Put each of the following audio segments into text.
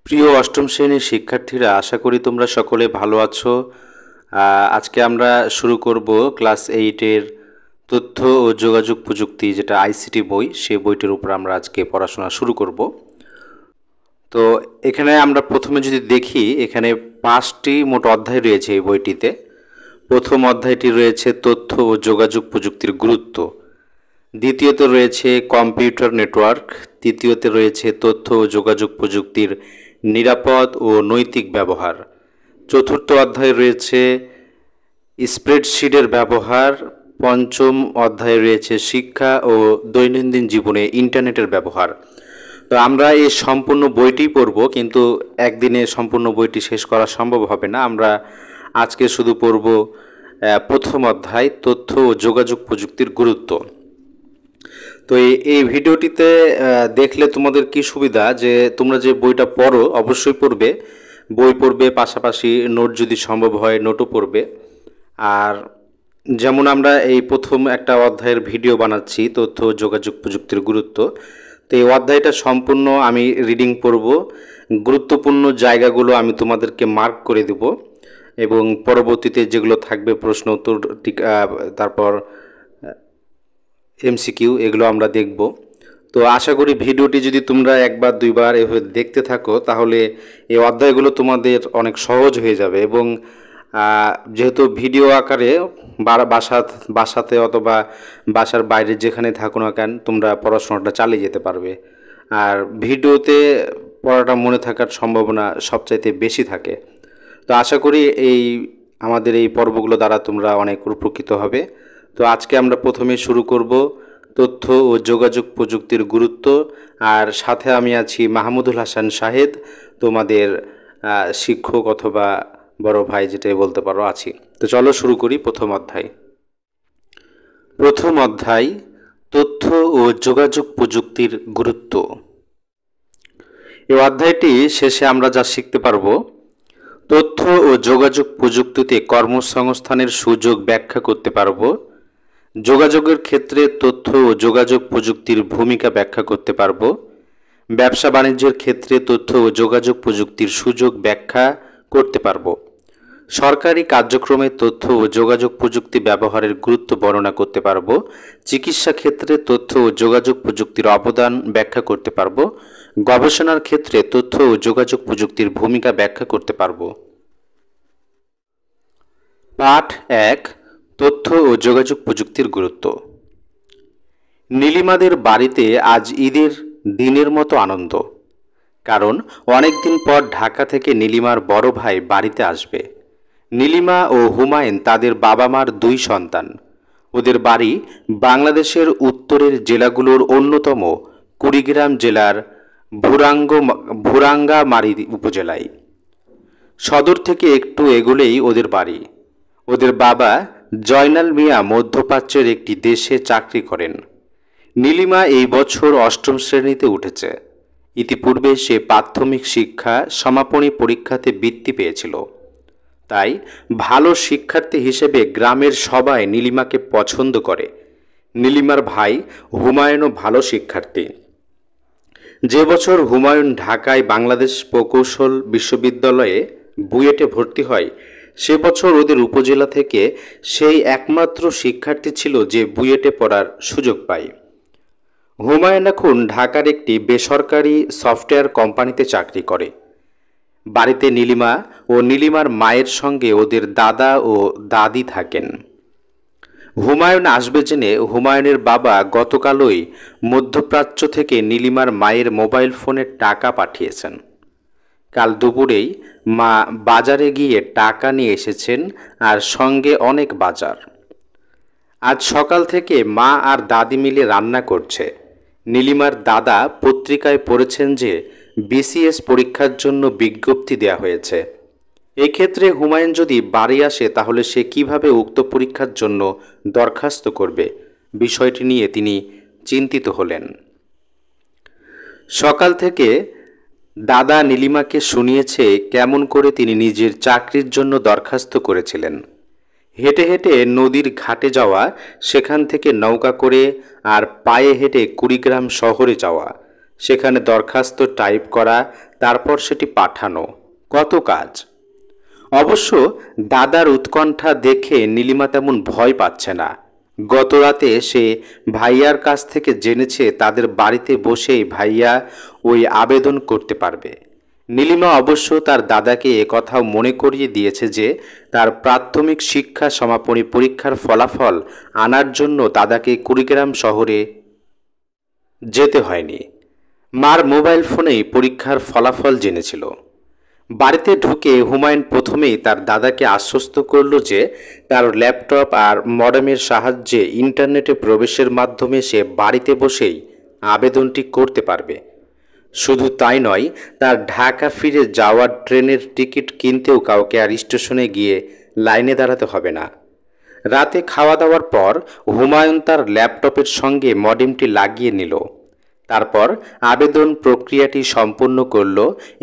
প্রিয় অষ্টম শ্রেণীর শিক্ষার্থীরা, আশা করি তোমরা সকলে ভালো আছো। আজকে আমরা শুরু করব ক্লাস 8-এর তথ্য ও যোগাযোগ প্রযুক্তি, যেটা আইসিটি বই, সেই বইটির উপর আমরা আজকে পড়াশোনা শুরু করব। তো এখানে আমরা প্রথমে যদি দেখি, এখানে 5টি মোট অধ্যায় রয়েছে এই বইটিতে। প্রথম অধ্যায়টি রয়েছে তথ্য ও যোগাযোগ প্রযুক্তির গুরুত্ব। দ্বিতীয়তে রয়েছে কম্পিউটার নেটওয়ার্ক। তৃতীয়তে রয়েছে তথ্য ও যোগাযোগ প্রযুক্তির নিরাপদ ও নৈতিক ব্যবহার। চতুর্থ অধ্যায়ে রয়েছে স্প্রেডশিটের ব্যবহার। পঞ্চম অধ্যায়ে রয়েছে শিক্ষা ও দৈনন্দিন জীবনে ইন্টারনেটের ব্যবহার। তো আমরা এই সম্পূর্ণ বইটি পড়ব, কিন্তু একদিনে সম্পূর্ণ বইটি শেষ করা সম্ভব হবে না। আমরা আজকে শুধু পড়ব প্রথম অধ্যায়, তথ্য ও যোগাযোগ প্রযুক্তির গুরুত্ব। তো এই ভিডিওটিতে দেখলে তোমাদের কি সুবিধা, যে তোমরা যে বইটা পড়ো অবশ্যই পড়বে, বই পড়বে, পাশাপাশি নোট যদি সম্ভব হয় নোটও পড়বে। আর যেমন আমরা এই প্রথম একটা অধ্যায়ের ভিডিও বানাচ্ছি, তথ্য ও যোগাযোগ প্রযুক্তির গুরুত্ব। তো এই অধ্যায়টা সম্পূর্ণ আমি রিডিং পড়ব, গুরুত্বপূর্ণ জায়গাগুলো আমি তোমাদেরকে মার্ক করে দেব, এবং পরবর্তীতে যেগুলো থাকবে প্রশ্ন উত্তর, তারপর এমসিকিউ, এগুলো আমরা দেখব। তো আশা করি ভিডিওটি যদি তোমরা একবার দুইবার এভাবে দেখতে থাকো, তাহলে এই অধ্যায়গুলো তোমাদের অনেক সহজ হয়ে যাবে। এবং যেহেতু ভিডিও আকারে বাসাতে অথবা বাসার বাইরে যেখানে থাকো না কেন, তোমরা পড়াশোনাটা চালিয়ে যেতে পারবে। আর ভিডিওতে পড়াটা মনে থাকার সম্ভাবনা সবচাইতে বেশি থাকে। তো আশা করি আমাদের এই পর্বগুলো দ্বারা তোমরা অনেক উপকৃত হবে। তো আজকে আমরা প্রথমে শুরু করব তথ্য ও যোগাযোগ প্রযুক্তির গুরুত্ব, আর সাথে আমি আছি মাহমুদুল হাসান শাহেদ, তোমাদের শিক্ষক অথবা বড় ভাই, যেটাই বলতে পারো, আছি। তো চলো শুরু করি প্রথম অধ্যায়। প্রথম অধ্যায়, তথ্য ও যোগাযোগ প্রযুক্তির গুরুত্ব। এই অধ্যায়টি শেষে আমরা যা শিখতে পারবো: তথ্য ও যোগাযোগ প্রযুক্তিতে কর্মসংস্থানের সুযোগ ব্যাখ্যা করতে পারব, যোগাযোগের ক্ষেত্রে তথ্য ও যোগাযোগ প্রযুক্তির ভূমিকা ব্যাখ্যা করতে পারব, ব্যবসা বাণিজ্যের ক্ষেত্রে তথ্য ও যোগাযোগ প্রযুক্তির সুযোগ ব্যাখ্যা করতে পারব, সরকারি কার্যক্রমে তথ্য ও যোগাযোগ প্রযুক্তি ব্যবহারের গুরুত্ব বর্ণনা করতে পারব, চিকিৎসা ক্ষেত্রে তথ্য ও যোগাযোগ প্রযুক্তির অবদান ব্যাখ্যা করতে পারব, গবেষণার ক্ষেত্রে তথ্য ও যোগাযোগ প্রযুক্তির ভূমিকা ব্যাখ্যা করতে পারব। পাঠ 1, তথ্য ও যোগাযোগ প্রযুক্তির গুরুত্ব। নীলিমাদের বাড়িতে আজ ঈদের দিনের মতো আনন্দ, কারণ অনেক দিন পর ঢাকা থেকে নীলিমার বড় ভাই বাড়িতে আসবে। নীলিমা ও হুমায়ুন তাদের বাবা মার 2 সন্তান। ওদের বাড়ি বাংলাদেশের উত্তরের জেলাগুলোর অন্যতম কুড়িগ্রাম জেলার ভুরাঙ্গামারী উপজেলায়। সদর থেকে একটু এগোলেই ওদের বাড়ি। ওদের বাবা জয়নাল মিয়া মধ্যপ্রাচ্যের একটি দেশে চাকরি করেন। নীলিমা এই বছর 8ম শ্রেণীতে উঠেছে। ইতিপূর্বে সে প্রাথমিক শিক্ষা সমাপনী পরীক্ষাতে বৃত্তি পেয়েছিল। তাই ভালো শিক্ষার্থী হিসেবে গ্রামের সবাই নীলিমাকে পছন্দ করে। নীলিমার ভাই হুমায়ুনও ভালো শিক্ষার্থী। যে বছর হুমায়ুন ঢাকায় বাংলাদেশ প্রকৌশল বিশ্ববিদ্যালয়ে বুয়েটে ভর্তি হয়, সে বছর ওদের উপজেলা থেকে সেই একমাত্র শিক্ষার্থী ছিল যে বুয়েটে পড়ার সুযোগ পায়। হুমায়ুন এখন ঢাকার একটি বেসরকারি সফটওয়্যার কোম্পানিতে চাকরি করে। বাড়িতে নীলিমা ও নীলিমার মায়ের সঙ্গে ওদের দাদা ও দাদি থাকেন। হুমায়ুন আসবে জেনে হুমায়ুনের বাবা গতকালই মধ্যপ্রাচ্য থেকে নীলিমার মায়ের মোবাইল ফোনে টাকা পাঠিয়েছেন। কাল দুপুরেই মা বাজারে গিয়ে টাকা নিয়ে এসেছেন, আর সঙ্গে অনেক বাজার। আজ সকাল থেকে মা আর দাদি মিলে রান্না করছে। নীলিমার দাদা পত্রিকায় পড়েছেন যে বিসিএস পরীক্ষার জন্য বিজ্ঞপ্তি দেয়া হয়েছে। এক্ষেত্রে হুমায়ুন যদি বাড়ি আসে, তাহলে সে কিভাবে উক্ত পরীক্ষার জন্য দরখাস্ত করবে, বিষয়টি নিয়ে তিনি চিন্তিত হলেন। সকাল থেকে দাদা নীলিমাকে শুনিয়েছে কেমন করে তিনি নিজের চাকরির জন্য দরখাস্ত করেছিলেন। হেঁটে হেঁটে নদীর ঘাটে যাওয়া, সেখান থেকে নৌকা করে আর পায়ে হেঁটে কুড়িগ্রাম শহরে যাওয়া, সেখানে দরখাস্ত টাইপ করা, তারপর সেটি পাঠানো, কত কাজ। অবশ্য দাদার উৎকণ্ঠা দেখে নীলিমা তেমন ভয় পাচ্ছে না। গতরাতে সে ভাইয়ার কাছ থেকে জেনেছে তাদের বাড়িতে বসেই ভাইয়া ওই আবেদন করতে পারবে। নীলিমা অবশ্য তার দাদাকে একথাও মনে করিয়ে দিয়েছে যে তার প্রাথমিক শিক্ষা সমাপনী পরীক্ষার ফলাফল আনার জন্য দাদাকে কুড়িগ্রাম শহরে যেতে হয়নি। মার মোবাইল ফোনেই পরীক্ষার ফলাফল জেনেছিল। বাড়িতে ঢুকে হুমায়ুন প্রথমেই তার দাদাকে আশ্বস্ত করল যে তার ল্যাপটপ আর মডেমের সাহায্যে ইন্টারনেটে প্রবেশের মাধ্যমে সে বাড়িতে বসেই আবেদনটি করতে পারবে। শুধু তাই নয়, তার ঢাকা ফিরে যাওয়ার ট্রেনের টিকিট কিনতেও কাউকে আর স্টেশনে গিয়ে লাইনে দাঁড়াতে হবে না। রাতে খাওয়া দাওয়ার পর হুমায়ুন তার ল্যাপটপের সঙ্গে মডেমটি লাগিয়ে নিল। তারপর আবেদন প্রক্রিয়াটি সম্পূর্ণ করল।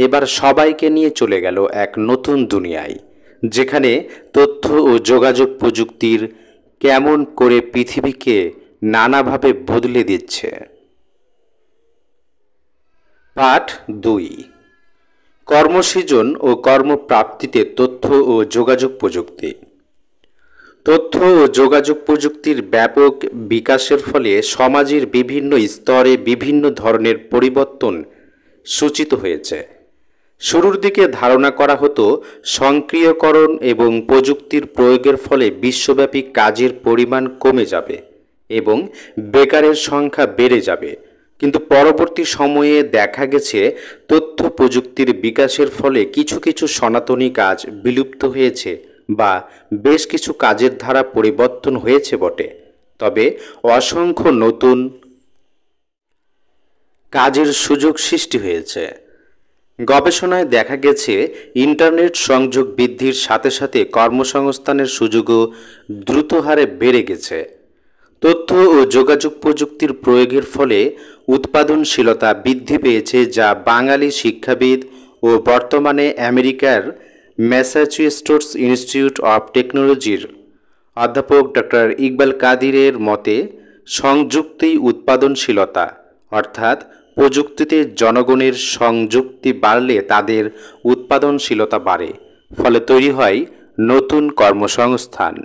এবার সবাইকে নিয়ে চলে গেল এক নতুন দুনিয়ায়, যেখানে তথ্য ও যোগাযোগ প্রযুক্তির কেমন করে পৃথিবীকে নানাভাবে বদলে দিচ্ছে। পাঠ 2, কর্মসৃজন ও কর্মপ্রাপ্তিতে তথ্য ও যোগাযোগ প্রযুক্তি। তথ্য ও যোগাযোগ প্রযুক্তির ব্যাপক বিকাশের ফলে সমাজের বিভিন্ন স্তরে বিভিন্ন ধরনের পরিবর্তন সূচিত হয়েছে। শুরুর দিকে ধারণা করা হতো স্বয়ংক্রিয়করণ এবং প্রযুক্তির প্রয়োগের ফলে বিশ্বব্যাপী কাজের পরিমাণ কমে যাবে এবং বেকারের সংখ্যা বেড়ে যাবে। কিন্তু পরবর্তী সময়ে দেখা গেছে তথ্য প্রযুক্তির বিকাশের ফলে কিছু কিছু সনাতনী কাজ বিলুপ্ত হয়েছে বা বেশ কিছু কাজের ধারা পরিবর্তন হয়েছে বটে, তবে অসংখ্য নতুন কাজের সুযোগ সৃষ্টি হয়েছে। গবেষণায় দেখা গেছে ইন্টারনেট সংযোগ বৃদ্ধির সাথে সাথে কর্মসংস্থানের সুযোগও দ্রুত হারে বেড়ে গেছে। তথ্য ও যোগাযোগ প্রযুক্তির প্রয়োগের ফলে উৎপাদনশীলতা বৃদ্ধি পেয়েছে, যা বাঙালি শিক্ষাবিদ ও বর্তমানে আমেরিকার ম্যাসাচুসেটস ইনস্টিটিউট অব টেকনোলজির অধ্যাপক ডক্টর ইকবাল কাদিরের মতে সংযুক্তি উৎপাদনশীলতা, অর্থাৎ প্রযুক্তিতে জনগণের সংযুক্তি বাড়লে তাদের উৎপাদনশীলতা বাড়ে, ফলে তৈরি হয় নতুন কর্মসংস্থান।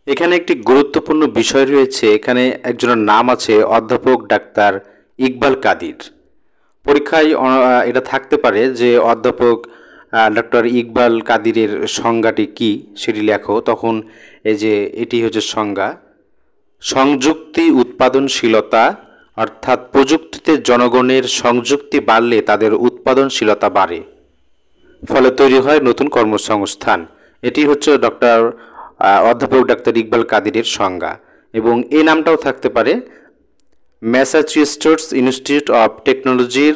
এখানে একটি গুরুত্বপূর্ণ বিষয় রয়েছে। এখানে একজনের নাম আছে অধ্যাপক ডাক্তার ইকবাল কাদির। পরীক্ষায় এটা থাকতে পারে যে অধ্যাপক ডক্টর ইকবাল কাদিরের সংজ্ঞাটি কি সেটি লেখো। তখন এই যে এটি হচ্ছে সংজ্ঞা, সংযুক্তি উৎপাদনশীলতা, অর্থাৎ প্রযুক্তিতে জনগণের সংযুক্তি বাড়লে তাদের উৎপাদনশীলতা বাড়ে, ফলে তৈরি হয় নতুন কর্মসংস্থান। এটি হচ্ছে অধ্যাপক ডাক্তার ইকবাল কাদিরের সংজ্ঞা। এবং এই নামটাও থাকতে পারে ম্যাসাচুসেটস ইনস্টিটিউট অব টেকনোলজির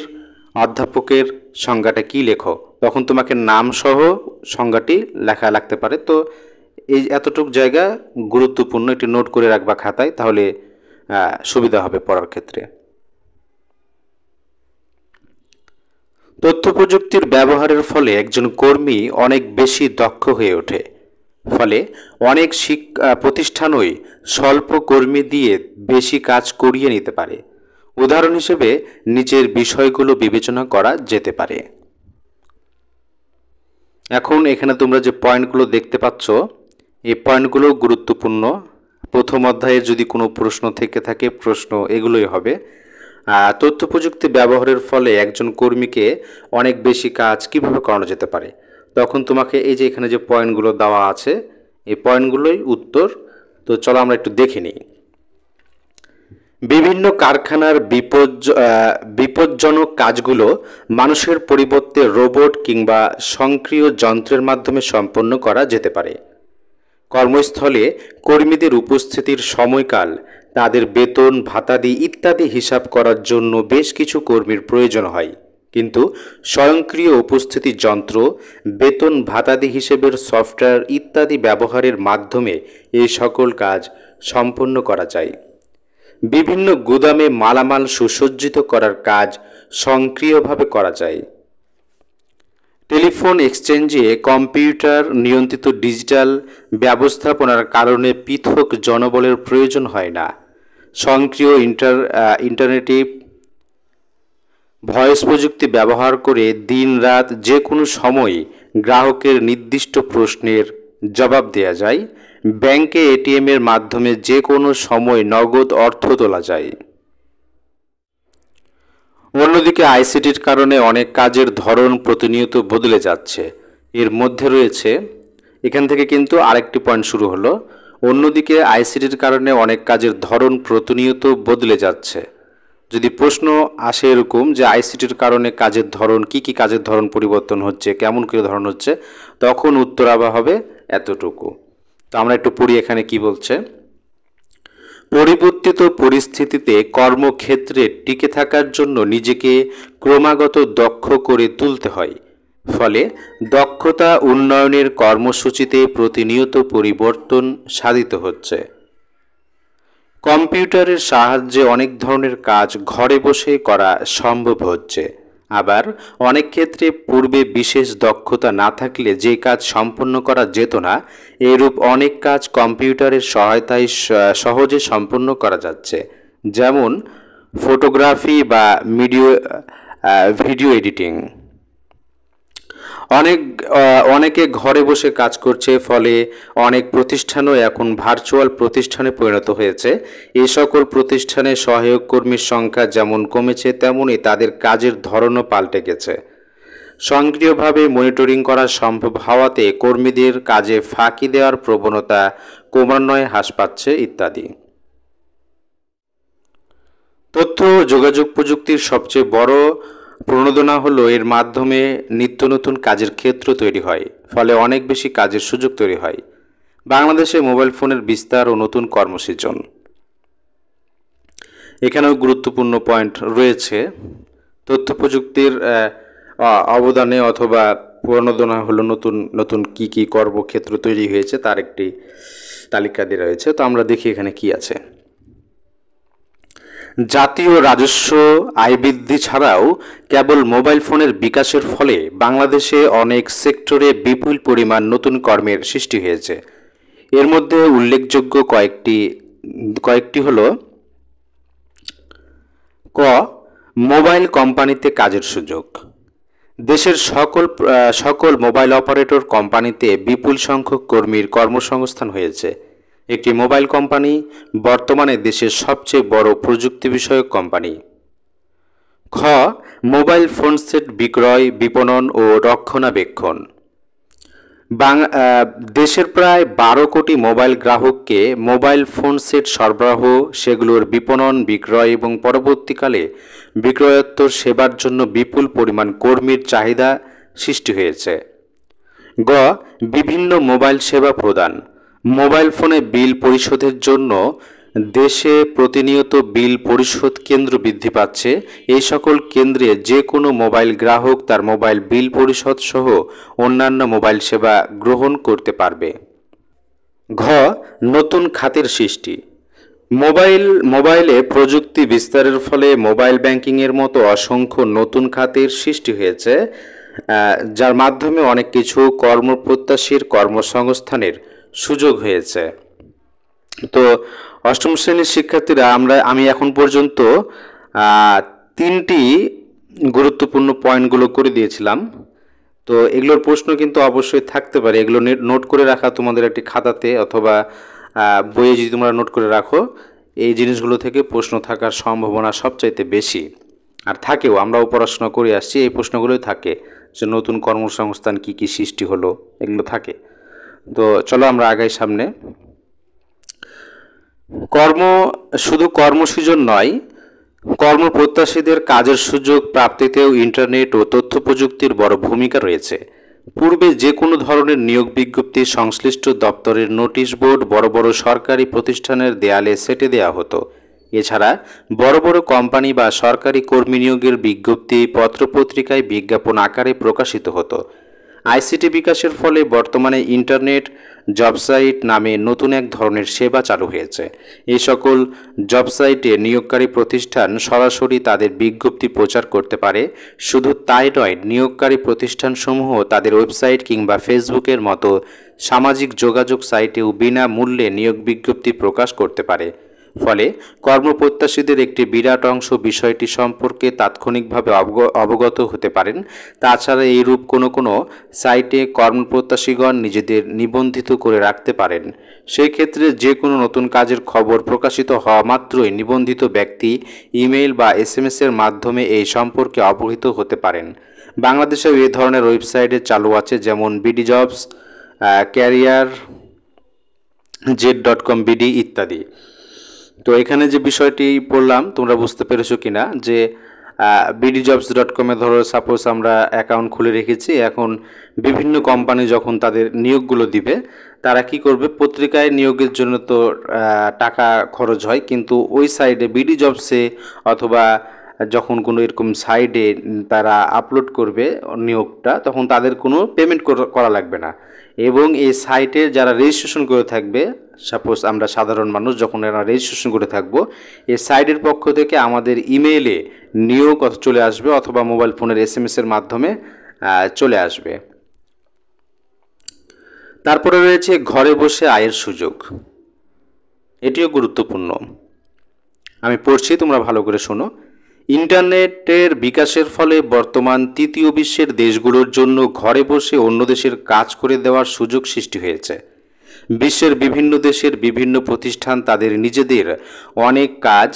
অধ্যাপকের সংজ্ঞাটা কি লেখো, তখন তোমাকে নাম সহ সংজ্ঞাটি লেখা লাগতে পারে। তো এই এতটুক জায়গা গুরুত্বপূর্ণ, এটি নোট করে রাখবা খাতায়, তাহলে সুবিধা হবে পড়ার ক্ষেত্রে। তথ্য প্রযুক্তির ব্যবহারের ফলে একজন কর্মী অনেক বেশি দক্ষ হয়ে ওঠে, ফলে অনেক প্রতিষ্ঠানই স্বল্প কর্মী দিয়ে বেশি কাজ করিয়ে নিতে পারে। উদাহরণ হিসেবে নিচের বিষয়গুলো বিবেচনা করা যেতে পারে। এখন এখানে তোমরা যে পয়েন্টগুলো দেখতে পাচ্ছ, এই পয়েন্টগুলো গুরুত্বপূর্ণ। প্রথম অধ্যায়ে যদি কোনো প্রশ্ন থেকে থাকে, প্রশ্ন এগুলোই হবে। তথ্য প্রযুক্তি ব্যবহারের ফলে একজন কর্মীকে অনেক বেশি কাজ কিভাবে করানো যেতে পারে, তখন তোমাকে এই যে এখানে যে পয়েন্টগুলো দেওয়া আছে, এই পয়েন্টগুলোই উত্তর। তো চলো আমরা একটু দেখে নিই। বিভিন্ন কারখানার বিপজ্জনক কাজগুলো মানুষের পরিবর্তে রোবট কিংবা স্বয়ংক্রিয় যন্ত্রের মাধ্যমে সম্পন্ন করা যেতে পারে। কর্মস্থলে কর্মীদের উপস্থিতির সময়কাল, তাদের বেতন ভাতাদি ইত্যাদি হিসাব করার জন্য বেশ কিছু কর্মীর প্রয়োজন হয়, কিন্তু স্বয়ংক্রিয় উপস্থিতি যন্ত্র, বেতন ভাতাদি হিসেবের সফটওয়্যার ইত্যাদি ব্যবহারের মাধ্যমে এই সকল কাজ সম্পন্ন করা যায়। বিভিন্ন গুদামে মালামাল সুসজ্জিত করার কাজ স্বয়ংক্রিয়ভাবে করা যায়। টেলিফোন এক্সচেঞ্জে কম্পিউটার নিয়ন্ত্রিত ডিজিটাল ব্যবস্থাপনার কারণে পৃথক জনবলের প্রয়োজন হয় না। স্বয়ংক্রিয় ইন্টারনেটে ভয়েস প্রযুক্তি ব্যবহার করে দিন-রাত যে কোনো সময় গ্রাহকের নির্দিষ্ট প্রশ্নের জবাব দেওয়া যায়। ব্যাংকে এটিএমের মাধ্যমে যে কোনো সময় নগদ অর্থ তোলা যায়। অন্যদিকে আইসিটির কারণে অনেক কাজের ধরন প্রতিনিয়ত বদলে যাচ্ছে। এর মধ্যে রয়েছে, এখান থেকে কিন্তু আরেকটি পয়েন্ট শুরু হলো, অন্যদিকে আইসিটির কারণে অনেক কাজের ধরন প্রতিনিয়ত বদলে যাচ্ছে। যদি প্রশ্ন আসে এরকম যে আইসিটির কারণে কাজের ধরন, কি কাজের ধরন পরিবর্তন হচ্ছে, কেমন করে ধরন হচ্ছে, তখন উত্তর আবার হবে এতটুকু। তো আমরা একটু পড়ি এখানে কি বলছে। পরিবর্তিত পরিস্থিতিতে কর্মক্ষেত্রে টিকে থাকার জন্য নিজেকে ক্রমাগত দক্ষ করে তুলতে হয়। ফলে দক্ষতা উন্নয়নের কর্মসূচিতে প্রতিনিয়ত পরিবর্তন সাধিত হচ্ছে। কম্পিউটারের সাহায্যে অনেক ধরনের কাজ ঘরে বসে করা সম্ভব হচ্ছে। আবার অনেক ক্ষেত্রে পূর্বে বিশেষ দক্ষতা না থাকলে যে কাজ সম্পন্ন করা যেত না, এরূপ অনেক কাজ কম্পিউটারের সহায়তায় সহজে সম্পন্ন করা যাচ্ছে। যেমন ফটোগ্রাফি বা ভিডিও এডিটিং। অনেকে ঘরে বসে কাজ করছে, ফলে অনেক প্রতিষ্ঠানও এখন ভার্চুয়াল প্রতিষ্ঠানে পরিণত হয়েছে। এই সকল প্রতিষ্ঠানে সহায়ক কর্মীর সংখ্যা যেমন কমেছে, তেমনি তাদের কাজের ধরনও পাল্টে গেছে। সক্রিয়ভাবে মনিটরিং করা সম্ভব হওয়াতে কর্মীদের কাজে ফাঁকি দেওয়ার প্রবণতা ক্রমান্বয়ে হ্রাস পাচ্ছে ইত্যাদি। তথ্য ও যোগাযোগ প্রযুক্তির সবচেয়ে বড় প্রণোদনা হলো এর মাধ্যমে নিত্য নতুন কাজের ক্ষেত্র তৈরি হয়, ফলে অনেক বেশি কাজের সুযোগ তৈরি হয়। বাংলাদেশে মোবাইল ফোনের বিস্তার ও নতুন কর্মসৃজন, এখানেও গুরুত্বপূর্ণ পয়েন্ট রয়েছে। তথ্য প্রযুক্তির অবদানে অথবা প্রণোদনা হলো নতুন নতুন কি কর্মক্ষেত্র তৈরি হয়েছে তার একটি তালিকা দিয়ে রয়েছে। তো আমরা দেখি এখানে কি আছে। জাতীয় রাজস্ব আয় বৃদ্ধি ছাড়াও কেবল মোবাইল ফোনের বিকাশের ফলে বাংলাদেশে অনেক সেক্টরে বিপুল পরিমাণ নতুন কর্মের সৃষ্টি হয়েছে। এর মধ্যে উল্লেখযোগ্য কয়েকটি হলো: ক, মোবাইল কোম্পানিতে কাজের সুযোগ। দেশের সকল মোবাইল অপারেটর কোম্পানিতে বিপুল সংখ্যক কর্মীর কর্মসংস্থান হয়েছে। একটি মোবাইল কোম্পানি বর্তমানে দেশের সবচেয়ে বড় প্রযুক্তি বিষয়ক কোম্পানি। খ, মোবাইল ফোন সেট বিক্রয়, বিপণন ও রক্ষণাবেক্ষণ। দেশের প্রায় 12 কোটি মোবাইল গ্রাহককে মোবাইল ফোন সেট সরবরাহ, সেগুলোর বিপণন, বিক্রয় এবং পরবর্তীকালে বিক্রয়োত্তর সেবার জন্য বিপুল পরিমাণ কর্মীর চাহিদা সৃষ্টি হয়েছে। গ, বিভিন্ন মোবাইল সেবা প্রদান। মোবাইল ফোনে বিল পরিশোধের জন্য দেশে প্রতিনিয়ত বিল পরিশোধ কেন্দ্র বৃদ্ধি পাচ্ছে। এই সকল কেন্দ্রে যে কোনো মোবাইল গ্রাহক তার মোবাইল বিল পরিশোধ সহ অন্যান্য মোবাইল সেবা গ্রহণ করতে পারবে। ঘ, নতুন খাতের সৃষ্টি। মোবাইলে প্রযুক্তি বিস্তারের ফলে মোবাইল ব্যাংকিংয়ের মতো অসংখ্য নতুন খাতের সৃষ্টি হয়েছে, যার মাধ্যমে অনেক কিছু কর্মপ্রত্যাশীর কর্মসংস্থানের সুযোগ হয়েছে। তো অষ্টম শ্রেণীর শিক্ষার্থীরা আমি এখন পর্যন্ত 3টি গুরুত্বপূর্ণ পয়েন্টগুলো করে দিয়েছিলাম। তো এগুলোর প্রশ্ন কিন্তু অবশ্যই থাকতে পারে। এগুলো নোট করে রাখা তোমাদের একটি খাতাতে অথবা বইয়ে যদি তোমরা নোট করে রাখো, এই জিনিসগুলো থেকে প্রশ্ন থাকার সম্ভাবনা সবচাইতে বেশি। আর থাকেও, আমরাও পড়াশোনা করে আসছি, এই প্রশ্নগুলোই থাকে যে নতুন কর্মসংস্থান কি সৃষ্টি হলো, এগুলো থাকে। তো চলো আমরা আগাই সামনে। শুধু কর্মসৃজন নয়, কর্মপ্রত্যাশীদের কাজের সুযোগ প্রাপ্তিতেও ইন্টারনেট ও তথ্য প্রযুক্তির বড় ভূমিকা রয়েছে। পূর্বে যে কোনো ধরনের নিয়োগ বিজ্ঞপ্তি সংশ্লিষ্ট দপ্তরের নোটিশ বোর্ড, বড় বড় সরকারি প্রতিষ্ঠানের দেয়ালে সেটে দেওয়া হতো। এছাড়া বড় বড় কোম্পানি বা সরকারি কর্মী নিয়োগের বিজ্ঞপ্তি পত্রপত্রিকায় বিজ্ঞাপন আকারে প্রকাশিত হতো। আইসিটি বিকাশের ফলে বর্তমানে ইন্টারনেট জব সাইট নামে নতুন এক ধরনের সেবা চালু হয়েছে। এই সকল জব সাইটে নিয়োগকারী প্রতিষ্ঠান সরাসরি তাদের বিজ্ঞপ্তি প্রচার করতে পারে। শুধু তাই নয়, নিয়োগকারী প্রতিষ্ঠানসমূহ তাদের ওয়েবসাইট কিংবা ফেসবুকের মতো সামাজিক যোগাযোগ সাইটেও বিনামূল্যে নিয়োগ বিজ্ঞপ্তি প্রকাশ করতে পারে। ফলে কর্মপ্রত্যাশীদের একটি বিরাট অংশ বিষয়টি সম্পর্কে তাৎক্ষণিকভাবে অবগত হতে পারেন। তাছাড়া এইরূপ কোনো সাইটে কর্মপ্রত্যাশীগণ নিজেদের নিবন্ধিত করে রাখতে পারেন। সেই ক্ষেত্রে যে কোনো নতুন কাজের খবর প্রকাশিত হওয়া মাত্রই নিবন্ধিত ব্যক্তি ইমেইল বা এসএমএসের মাধ্যমে এই সম্পর্কে অবহিত হতে পারেন। বাংলাদেশেও এই ধরনের ওয়েবসাইটে চালু আছে, যেমন বিডি জবস, ক্যারিয়ার জেড.com বিডি ইত্যাদি। তো এখানে যে বিষয়টি পড়লাম তোমরা বুঝতে পেরেছো কিনা, যে bdjobs.com-এ ধরো সাপোজ আমরা অ্যাকাউন্ট খুলে রেখেছি, এখন বিভিন্ন কোম্পানি যখন তাদের নিয়োগগুলো দিবে তারা কি করবে, পত্রিকায় নিয়োগের জন্য তো টাকা খরচ হয়, কিন্তু ওই সাইডে বিডি জবসে অথবা যখন কোনো এরকম সাইডে তারা আপলোড করবে নিয়োগটা, তখন তাদের কোনো পেমেন্ট করা লাগবে না। এবং এই সাইটে যারা রেজিস্ট্রেশন করে থাকবে, সাপোজ আমরা সাধারণ মানুষ যখন এরা রেজিস্ট্রেশন করে থাকবো, এই সাইটের পক্ষ থেকে আমাদের ইমেইলে নিয়োগ চলে আসবে অথবা মোবাইল ফোনের এসএমএসের মাধ্যমে চলে আসবে। তারপরে রয়েছে ঘরে বসে আয়ের সুযোগ। এটিও গুরুত্বপূর্ণ, আমি পড়ছি, তোমরা ভালো করে শোনো। ইন্টারনেটের বিকাশের ফলে বর্তমান তৃতীয় বিশ্বের দেশগুলোর জন্য ঘরে বসে অন্য দেশের কাজ করে দেওয়ার সুযোগ সৃষ্টি হয়েছে। বিশ্বের বিভিন্ন দেশের বিভিন্ন প্রতিষ্ঠান তাদের নিজেদের অনেক কাজ,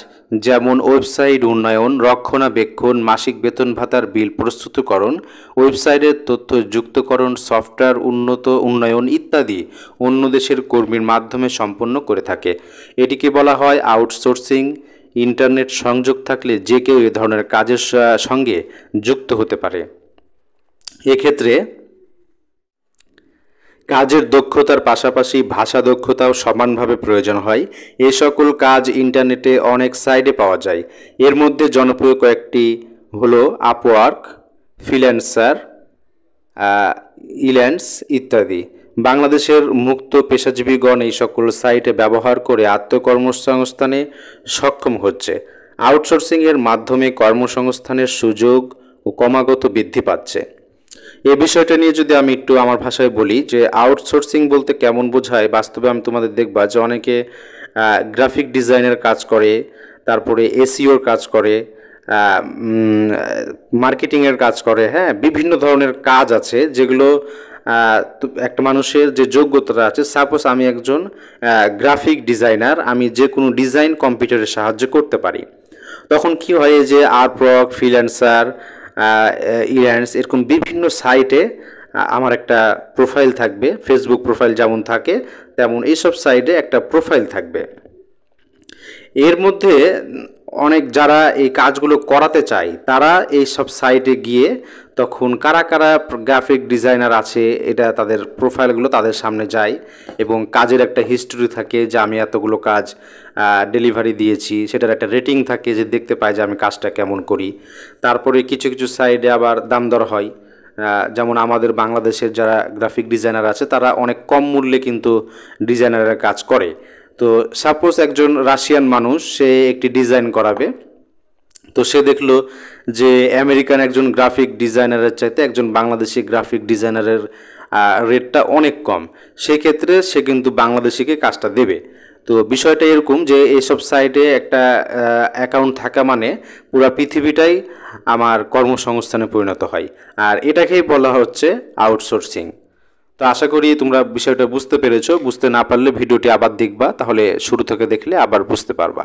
যেমন ওয়েবসাইট উন্নয়ন, রক্ষণাবেক্ষণ, মাসিক বেতন ভাতার বিল প্রস্তুতকরণ, ওয়েবসাইটের তথ্য যুক্তকরণ, সফটওয়্যার উন্নয়ন ইত্যাদি অন্য দেশের কর্মীর মাধ্যমে সম্পন্ন করে থাকে। এটিকে বলা হয় আউটসোর্সিং। ইন্টারনেট সংযোগ থাকলে যে কেউ এ ধরনের কাজের সঙ্গে যুক্ত হতে পারে। এক্ষেত্রে কাজের দক্ষতার পাশাপাশি ভাষা দক্ষতাও সমানভাবে প্রয়োজন হয়। এ সকল কাজ ইন্টারনেটে অনেক সাইটে পাওয়া যায়। এর মধ্যে জনপ্রিয় কয়েকটি হলো আপওয়ার্ক, ফ্রিল্যান্সার, ইল্যান্স ইত্যাদি। বাংলাদেশের মুক্ত পেশাজীবীগণ এই সকল সাইটে ব্যবহার করে আত্মকর্মসংস্থানে সক্ষম হচ্ছে। আউটসোর্সিংয়ের মাধ্যমে কর্মসংস্থানের সুযোগ ও ক্রমাগত বৃদ্ধি পাচ্ছে। এই বিষয়টা নিয়ে যদি আমি একটু আমার ভাষায় বলি, যে আউটসোর্সিং বলতে কেমন বোঝায়, বাস্তবে আমি তোমাদের দেখবা যে অনেকে গ্রাফিক ডিজাইনের কাজ করে, তারপরে এসইওর কাজ করে, মার্কেটিংয়ের কাজ করে, হ্যাঁ, বিভিন্ন ধরনের কাজ আছে যেগুলো একটা মানুষের যে যোগ্যতাটা আছে। সাপোজ আমি একজন গ্রাফিক ডিজাইনার, আমি যে কোনো ডিজাইন কম্পিউটারের সাহায্যে করতে পারি। তখন কি হয়, যে আপওয়ার্ক, ফ্রিল্যান্সার, ইল্যান্স এরকম বিভিন্ন সাইটে আমার একটা প্রোফাইল থাকবে। ফেসবুক প্রোফাইল যেমন থাকে তেমন এইসব সাইটে একটা প্রোফাইল থাকবে। এর মধ্যে অনেক যারা এই কাজগুলো করাতে চায় তারা এই সব সাইটে গিয়ে তখন কারা কারা গ্রাফিক ডিজাইনার আছে এটা তাদের প্রোফাইলগুলো তাদের সামনে যায়, এবং কাজের একটা হিস্টোরি থাকে যে আমি এতগুলো কাজ ডেলিভারি দিয়েছি, সেটার একটা রেটিং থাকে যে দেখতে পায় যে আমি কাজটা কেমন করি। তারপরে কিছু কিছু সাইডে আবার দাম দর হয়, যেমন আমাদের বাংলাদেশের যারা গ্রাফিক ডিজাইনার আছে তারা অনেক কম মূল্যে কিন্তু ডিজাইনারের কাজ করে। তো সাপোজ একজন রাশিয়ান মানুষ, সে একটি ডিজাইন করাবে, তো সে দেখলো যে আমেরিকান একজন গ্রাফিক ডিজাইনারের চাইতে একজন বাংলাদেশি গ্রাফিক ডিজাইনারের রেটটা অনেক কম, সেক্ষেত্রে সে কিন্তু বাংলাদেশিকে কাজটা দেবে। তো বিষয়টা এরকম যে এইসব সাইটে একটা অ্যাকাউন্ট থাকা মানে পুরো পৃথিবীটাই আমার কর্মসংস্থানে পরিণত হয়, আর এটাকেই বলা হচ্ছে আউটসোর্সিং। তো আশা করি তোমরা বিষয়টা বুঝতে পেরেছো। বুঝতে না পারলে ভিডিওটি আবার দেখবা, তাহলে শুরু থেকে দেখলে আবার বুঝতে পারবা।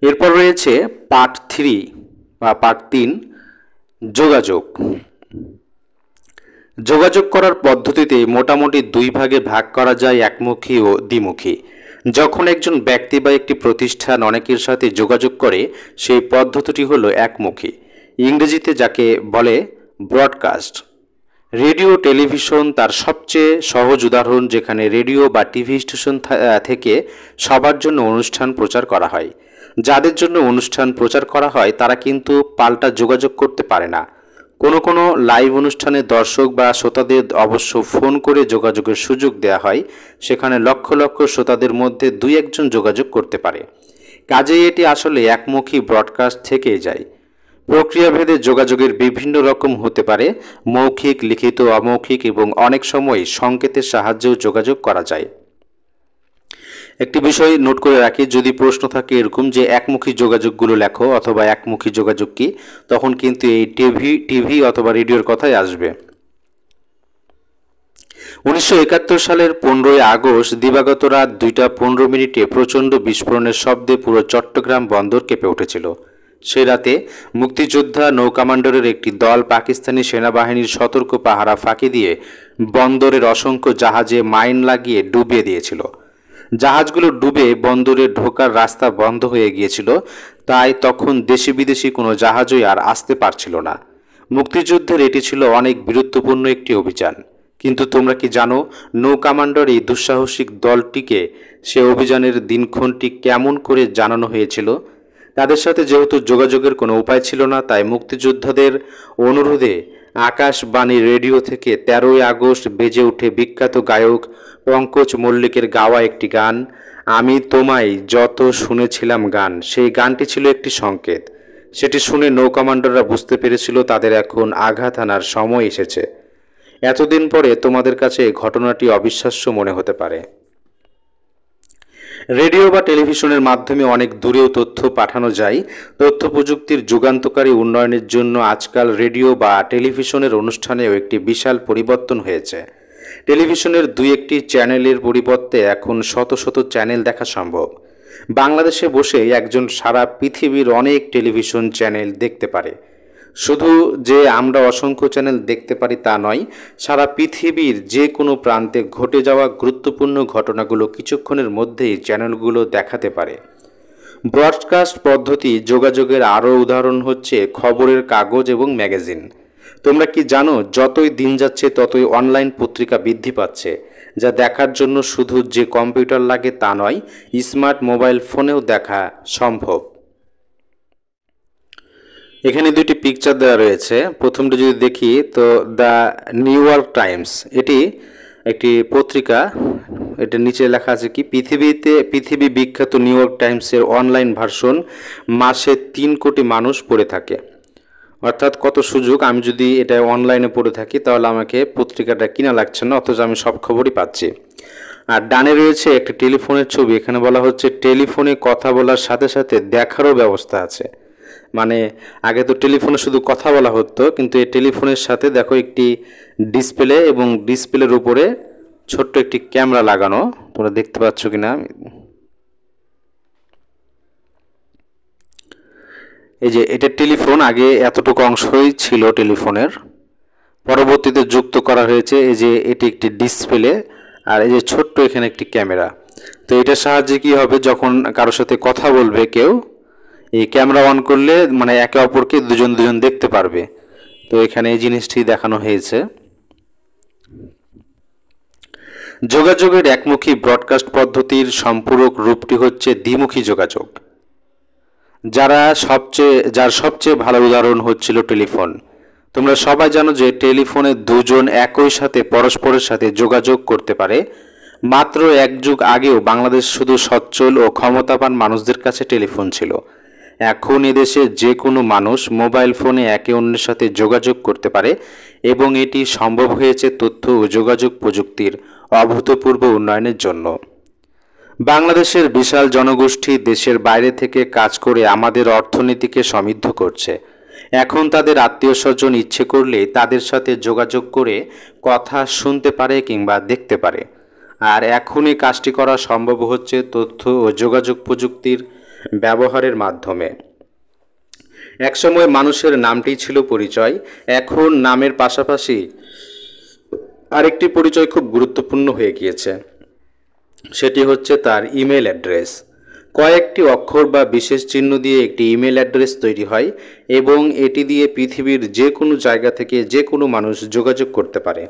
এরপর রয়েছে পার্ট 3 বা পার্ট 3, যোগাযোগ। যোগাযোগ করার পদ্ধতিতে মোটামুটি দুই ভাগে ভাগ করা যায়, একমুখী ও দ্বিমুখী। যখন একজন ব্যক্তি বা একটি প্রতিষ্ঠান অনেকের সাথে যোগাযোগ করে সেই পদ্ধতিটি হলো একমুখী, ইংরেজিতে যাকে বলে ব্রডকাস্ট। রেডিও টেলিভিশন তার সবচেয়ে সহজ উদাহরণ, যেখানে রেডিও বা টিভি স্টেশন থেকে সবার জন্য অনুষ্ঠান প্রচার করা হয়। যাদের জন্য অনুষ্ঠান প্রচার করা হয় তারা কিন্তু পাল্টা যোগাযোগ করতে পারে না। কোনো কোনো লাইভ অনুষ্ঠানে দর্শক বা শ্রোতাদের অবশ্য ফোন করে যোগাযোগের সুযোগ দেওয়া হয়, সেখানে লক্ষ লক্ষ শ্রোতাদের মধ্যে দুই একজন যোগাযোগ করতে পারে। কাজেই এটি আসলে একমুখী ব্রডকাস্ট থেকেই যায়। প্রক্রিয়াভেদে যোগাযোগের বিভিন্ন রকম হতে পারে, মৌখিক, লিখিত, অমৌখিক এবং অনেক সময় সংকেতের সাহায্যেও যোগাযোগ করা যায়। একটি বিষয় নোট করে রাখি, যদি প্রশ্ন থাকে এরকম যে একমুখী যোগাযোগগুলো লেখো অথবা একমুখী যোগাযোগ কি, তখন কিন্তু এই টিভি অথবা রেডিওর কথাই আসবে। 1971 সালের 15ই আগস্ট দিবাগত রাত 2:15 প্রচণ্ড বিস্ফোরণের শব্দে পুরো চট্টগ্রাম বন্দর কেঁপে উঠেছিল। সে রাতে মুক্তিযোদ্ধা নৌকমান্ডারের একটি দল পাকিস্তানি সেনাবাহিনীর সতর্ক পাহারা ফাঁকি দিয়ে বন্দরের অসংখ্য জাহাজে মাইন লাগিয়ে ডুবিয়ে দিয়েছিল। জাহাজগুলো ডুবে বন্দরে ঢোকার রাস্তা বন্ধ হয়ে গিয়েছিল, তাই তখন দেশি বিদেশি কোনো জাহাজই আর আসতে পারছিল না। মুক্তিযুদ্ধের এটি ছিল অনেক বীরত্বপূর্ণ একটি অভিযান। কিন্তু তোমরা কি জানো নৌ কমান্ডার এই দুঃসাহসিক দলটিকে সে অভিযানের দিনক্ষণটি কেমন করে জানানো হয়েছিল? তাদের সাথে যেহেতু যোগাযোগের কোনো উপায় ছিল না, তাই মুক্তিযোদ্ধাদের অনুরোধে আকাশবাণী রেডিও থেকে 13ই আগস্ট বেজে ওঠে বিখ্যাত গায়ক পঙ্কজ মল্লিকের গাওয়া একটি গান, আমি তোমায় যত শুনেছিলাম গান। সেই গানটি ছিল একটি সংকেত। সেটি শুনে নৌ কমান্ডাররা বুঝতে পেরেছিল তাদের এখন আঘাত হানার সময় এসেছে। এতদিন পরে তোমাদের কাছে ঘটনাটি অবিশ্বাস্য মনে হতে পারে। রেডিও বা টেলিভিশনের মাধ্যমে অনেক দূরেও তথ্য পাঠানো যায়। তথ্য প্রযুক্তির যুগান্তকারী উন্নয়নের জন্য আজকাল রেডিও বা টেলিভিশনের অনুষ্ঠানেও একটি বিশাল পরিবর্তন হয়েছে। টেলিভিশনের দুই একটি চ্যানেলের পরিবর্তে এখন শত শত চ্যানেল দেখা সম্ভব। বাংলাদেশে বসে একজন সারা পৃথিবীর অনেক টেলিভিশন চ্যানেল দেখতে পারে। শুধু যে আমরা অসংখ্য চ্যানেল দেখতে পারি তা নয়, সারা পৃথিবীর যে কোনো প্রান্তে ঘটে যাওয়া গুরুত্বপূর্ণ ঘটনাগুলো কিছুক্ষণের মধ্যেই চ্যানেলগুলো দেখাতে পারে। ব্রডকাস্ট পদ্ধতি যোগাযোগের আরও উদাহরণ হচ্ছে খবরের কাগজ এবং ম্যাগাজিন। তোমরা কি জানো যতই দিন যাচ্ছে ততই অনলাইন পত্রিকা বৃদ্ধি পাচ্ছে, যা দেখার জন্য শুধু যে কম্পিউটার লাগে তা নয়, স্মার্ট মোবাইল ফোনেও দেখা সম্ভব। এখানে দুটি পিকচার দেওয়া রয়েছে। প্রথমটা যদি দেখি তো দ্য নিউ ইয়র্ক টাইমস, এটি একটি পত্রিকা। এটা নিচে লেখা আছে কি, পৃথিবী বিখ্যাত নিউ ইয়র্ক টাইমসের অনলাইন ভার্সন মাসে 3 কোটি মানুষ পড়ে থাকে। অর্থাৎ কত সুযোগ, আমি যদি এটা অনলাইনে পড়ে থাকি তাহলে আমাকে পত্রিকাটা কিনা লাগছে না, অথচ আমি সব খবরই পাচ্ছি। আর ডানে রয়েছে একটা টেলিফোনের ছবি। এখানে বলা হচ্ছে টেলিফোনে কথা বলার সাথে সাথে দেখারও ব্যবস্থা আছে। মানে আগে তো টেলিফোনে শুধু কথা বলা হতো, কিন্তু এই টেলিফোনের সাথে দেখো একটি ডিসপ্লে এবং ডিসপ্লের উপরে ছোট্ট একটি ক্যামেরা লাগানো। তোমরা দেখতে পাচ্ছ কিনা, এই যে এটা টেলিফোন। আগে এতটুকু অংশই ছিল টেলিফোনের, পরবর্তীতে যুক্ত করা হয়েছে এই যে এটি একটি ডিসপ্লে আর এই যে ছোট্ট এখানে একটি ক্যামেরা। তো এটার সাহায্যে কি হবে, যখন কারোর সাথে কথা বলবে কেউ, এই ক্যামেরা অন করলে মানে একে অপরকে দুজন দেখতে পারবে। তো এখানে এই জিনিসটি দেখানো হয়েছে। যোগাযোগের একমুখী ব্রডকাস্ট পদ্ধতির সম্পূরক রূপটি হচ্ছে দ্বিমুখী যোগাযোগ, যার সবচেয়ে ভালো উদাহরণ হচ্ছিল টেলিফোন। তোমরা সবাই জানো যে টেলিফোনে দুজন একই সাথে পরস্পরের সাথে যোগাযোগ করতে পারে। মাত্র এক যুগ আগেও বাংলাদেশ শুধু সচ্ছল ও ক্ষমতাবান মানুষদের কাছে টেলিফোন ছিল। এখন এদেশে যে কোনো মানুষ মোবাইল ফোনে একে অন্যের সাথে যোগাযোগ করতে পারে এবং এটি সম্ভব হয়েছে তথ্য ও যোগাযোগ প্রযুক্তির অভূতপূর্ব উন্নয়নের জন্য। বাংলাদেশের বিশাল জনগোষ্ঠী দেশের বাইরে থেকে কাজ করে আমাদের অর্থনীতিকে সমৃদ্ধ করছে। এখন তাদের আত্মীয় স্বজন ইচ্ছে করলে তাদের সাথে যোগাযোগ করে কথা শুনতে পারে কিংবা দেখতে পারে। আর এখন এই কাজটি করা সম্ভব হচ্ছে তথ্য ও যোগাযোগ প্রযুক্তির ব্যবহারের মাধ্যমে। একসময় মানুষের নামটি ছিল পরিচয়, এখন নামের পাশাপাশি আরেকটি পরিচয় খুব গুরুত্বপূর্ণ হয়ে গিয়েছে, সেটি হচ্ছে তার ইমেল অ্যাড্রেস। কয়েকটি অক্ষর বা বিশেষ চিহ্ন দিয়ে একটি ইমেল অ্যাড্রেস তৈরি হয় এবং এটি দিয়ে পৃথিবীর যে কোনো জায়গা থেকে যে কোনো মানুষ যোগাযোগ করতে পারে।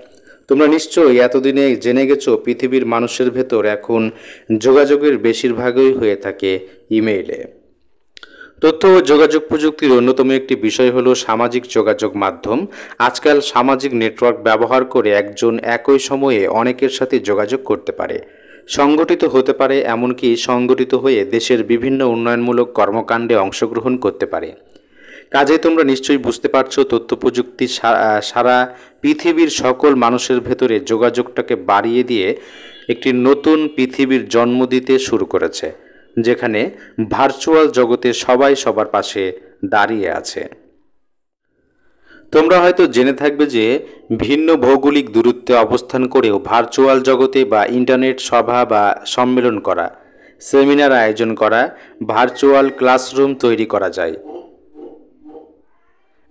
তোমরা নিশ্চয়ই এতদিনে জেনে গেছো পৃথিবীর মানুষের ভেতর এখন যোগাযোগের বেশিরভাগই হয়ে থাকে ইমেইলে। তথ্য ও যোগাযোগ প্রযুক্তির অন্যতম একটি বিষয় হলো সামাজিক যোগাযোগ মাধ্যম। আজকাল সামাজিক নেটওয়ার্ক ব্যবহার করে একজন একই সময়ে অনেকের সাথে যোগাযোগ করতে পারে, সংগঠিত হতে পারে, এমনকি সংগঠিত হয়ে দেশের বিভিন্ন উন্নয়নমূলক কর্মকাণ্ডে অংশগ্রহণ করতে পারে। কাজেই তোমরা নিশ্চয়ই বুঝতে পারছো, তথ্য প্রযুক্তি সারা পৃথিবীর সকল মানুষের ভেতরে যোগাযোগটাকে বাড়িয়ে দিয়ে একটি নতুন পৃথিবীর জন্ম দিতে শুরু করেছে, যেখানে ভার্চুয়াল জগতে সবাই সবার পাশে দাঁড়িয়ে আছে। তোমরা হয়তো জেনে থাকবে যে ভিন্ন ভৌগোলিক দূরত্বে অবস্থান করেও ভার্চুয়াল জগতে বা ইন্টারনেট সভা বা সম্মেলন করা, সেমিনার আয়োজন করা, ভার্চুয়াল ক্লাসরুম তৈরি করা যায়।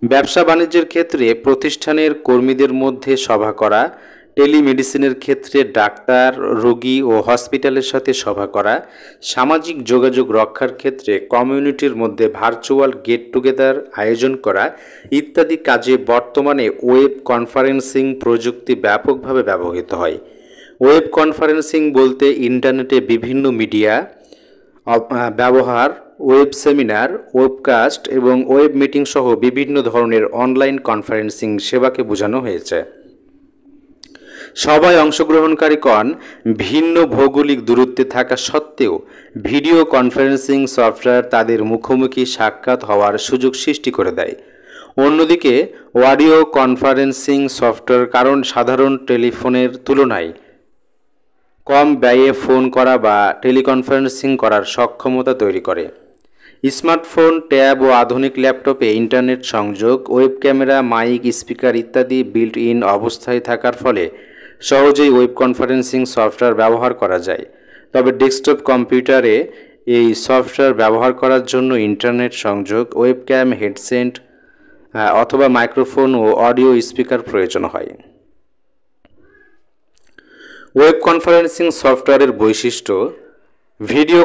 ব্যবসা বাণিজ্যের ক্ষেত্রে প্রতিষ্ঠানের কর্মীদের মধ্যে সভা করা, টেলিমেডিসিনের ক্ষেত্রে ডাক্তার, রোগী ও হসপিটালের সাথে সভা করা, সামাজিক যোগাযোগ রক্ষার ক্ষেত্রে কমিউনিটির মধ্যে ভার্চুয়াল গেট টুগেদার আয়োজন করা ইত্যাদি কাজে বর্তমানে ওয়েব কনফারেন্সিং প্রযুক্তি ব্যাপকভাবে ব্যবহৃত হয়। ওয়েব কনফারেন্সিং বলতে ইন্টারনেটে বিভিন্ন মিডিয়া ব্যবহার, ওয়েব সেমিনার, ওয়েবকাস্ট এবং ওয়েব মিটিং সহ বিভিন্ন ধরনের অনলাইন কনফারেন্সিং সেবাকে বোঝানো হয়েছে। সবাই অংশগ্রহণকারীগণ ভিন্ন ভৌগোলিক দূরত্বে থাকা সত্ত্বেও ভিডিও কনফারেন্সিং সফটওয়্যার তাদের মুখোমুখি সাক্ষাৎ হওয়ার সুযোগ সৃষ্টি করে দেয়। অন্যদিকে অডিও কনফারেন্সিং সফটওয়্যার কারণ সাধারণ টেলিফোনের তুলনায় কম ব্যয়ে ফোন করা বা টেলিকনফারেন্সিং করার সক্ষমতা তৈরি করে। স্মার্টফোন, ট্যাব ও আধুনিক ল্যাপটপে ইন্টারনেট সংযোগ, ওয়েব ক্যামেরা, মাইক, স্পিকার ইত্যাদি বিল্ট ইন অবস্থায় থাকার ফলে সহজেই ওয়েব কনফারেন্সিং সফটওয়্যার ব্যবহার করা যায়। তবে ডেস্কটপ কম্পিউটারে এই সফটওয়্যার ব্যবহার করার জন্য ইন্টারনেট সংযোগ, ওয়েবক্যাম, হেডসেট অথবা মাইক্রোফোন ও অডিও স্পিকার প্রয়োজন হয়। ওয়েব কনফারেন্সিং সফটওয়্যারের বৈশিষ্ট্য: ভিডিও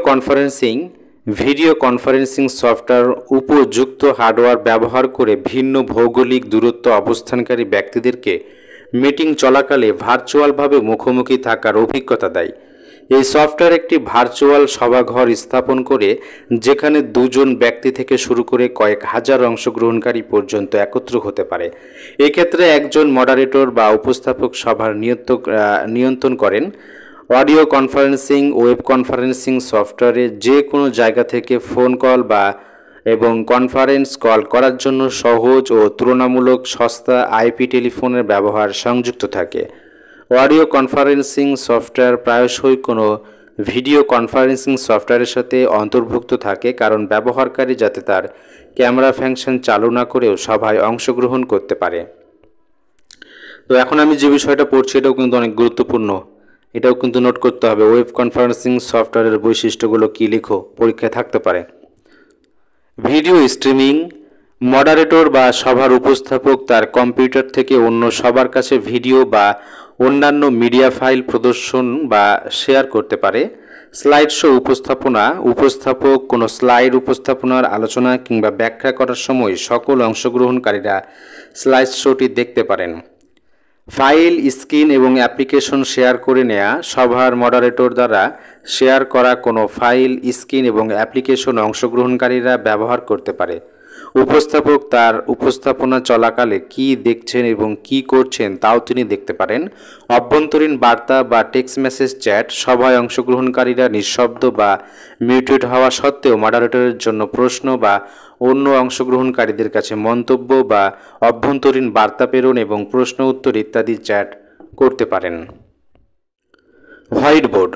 কনফারেন্সিং সফটওয়্যার উপযুক্ত হার্ডওয়্যার ব্যবহার করে ভিন্ন ভৌগোলিক দূরত্ব অবস্থানকারী ব্যক্তিদেরকে মিটিং চলাকালে ভার্চুয়ালভাবে মুখোমুখি থাকার অভিজ্ঞতা দেয়। এই সফটওয়্যার একটি ভার্চুয়াল সভাঘর স্থাপন করে যেখানে দুজন ব্যক্তি থেকে শুরু করে কয়েক হাজার অংশগ্রহণকারী পর্যন্ত একত্র হতে পারে। এক্ষেত্রে একজন মডারেটর বা উপস্থাপক সভার নিয়ন্ত্রণ করেন। অডিও কনফারেন্সিং ওয়েব কনফারেন্সিং সফটওয়্যারে যে কোনো জায়গা থেকে ফোন কল এবং কনফারেন্স কল করার জন্য সহজ ও তুলনামূলক সস্তা আইপি টেলিফোনের ব্যবহার সংযুক্ত থাকে। অডিও কনফারেন্সিং সফটওয়্যার প্রায়শই কোনো ভিডিও কনফারেন্সিং সফটওয়্যারের সাথে অন্তর্ভুক্ত থাকে, কারণ ব্যবহারকারী যাতে তার ক্যামেরা ফাংশন চালু না করেও সভায় অংশগ্রহণ করতে পারে। তো এখন আমি যে বিষয়টা পড়ছি এটাও কিন্তু অনেক গুরুত্বপূর্ণ, এটাও কিন্তু নোট করতে হবে। ওয়েব কনফারেন্সিং সফটওয়্যারের বৈশিষ্ট্যগুলো কী লিখো, পরীক্ষায় থাকতে পারে। ভিডিও স্ট্রিমিং: মডারেটর বা সভার উপস্থাপক তার কম্পিউটার থেকে অন্য সবার কাছে ভিডিও বা অন্যান্য মিডিয়া ফাইল প্রদর্শন বা শেয়ার করতে পারে। স্লাইড শো উপস্থাপক কোনো স্লাইড উপস্থাপনার আলোচনা কিংবা ব্যাখ্যা করার সময় সকল অংশগ্রহণকারীরা স্লাইড শোটি দেখতে পারেন। ফাইল, স্ক্রিন এবং অ্যাপ্লিকেশন শেয়ার করে নেওয়া: সভার মডারেটর দ্বারা শেয়ার করা কোনো ফাইল, স্ক্রিন এবং অ্যাপ্লিকেশন অংশগ্রহণকারীরা ব্যবহার করতে পারে। উপস্থাপক তার উপস্থাপনা চলাকালে কী দেখছেন এবং কী করছেন তাও তিনি দেখতে পারেন। অভ্যন্তরীণ বার্তা বা টেক্সট মেসেজ চ্যাট: সভায় অংশগ্রহণকারীরা নিঃশব্দ বা মিউটেড হওয়া সত্ত্বেও মডারেটরের জন্য প্রশ্ন বা অন্য অংশগ্রহণকারীদের কাছে মন্তব্য বা অভ্যন্তরীণ বার্তা প্রেরণ এবং প্রশ্ন উত্তর ইত্যাদি চ্যাট করতে পারেন। হোয়াইট বোর্ড: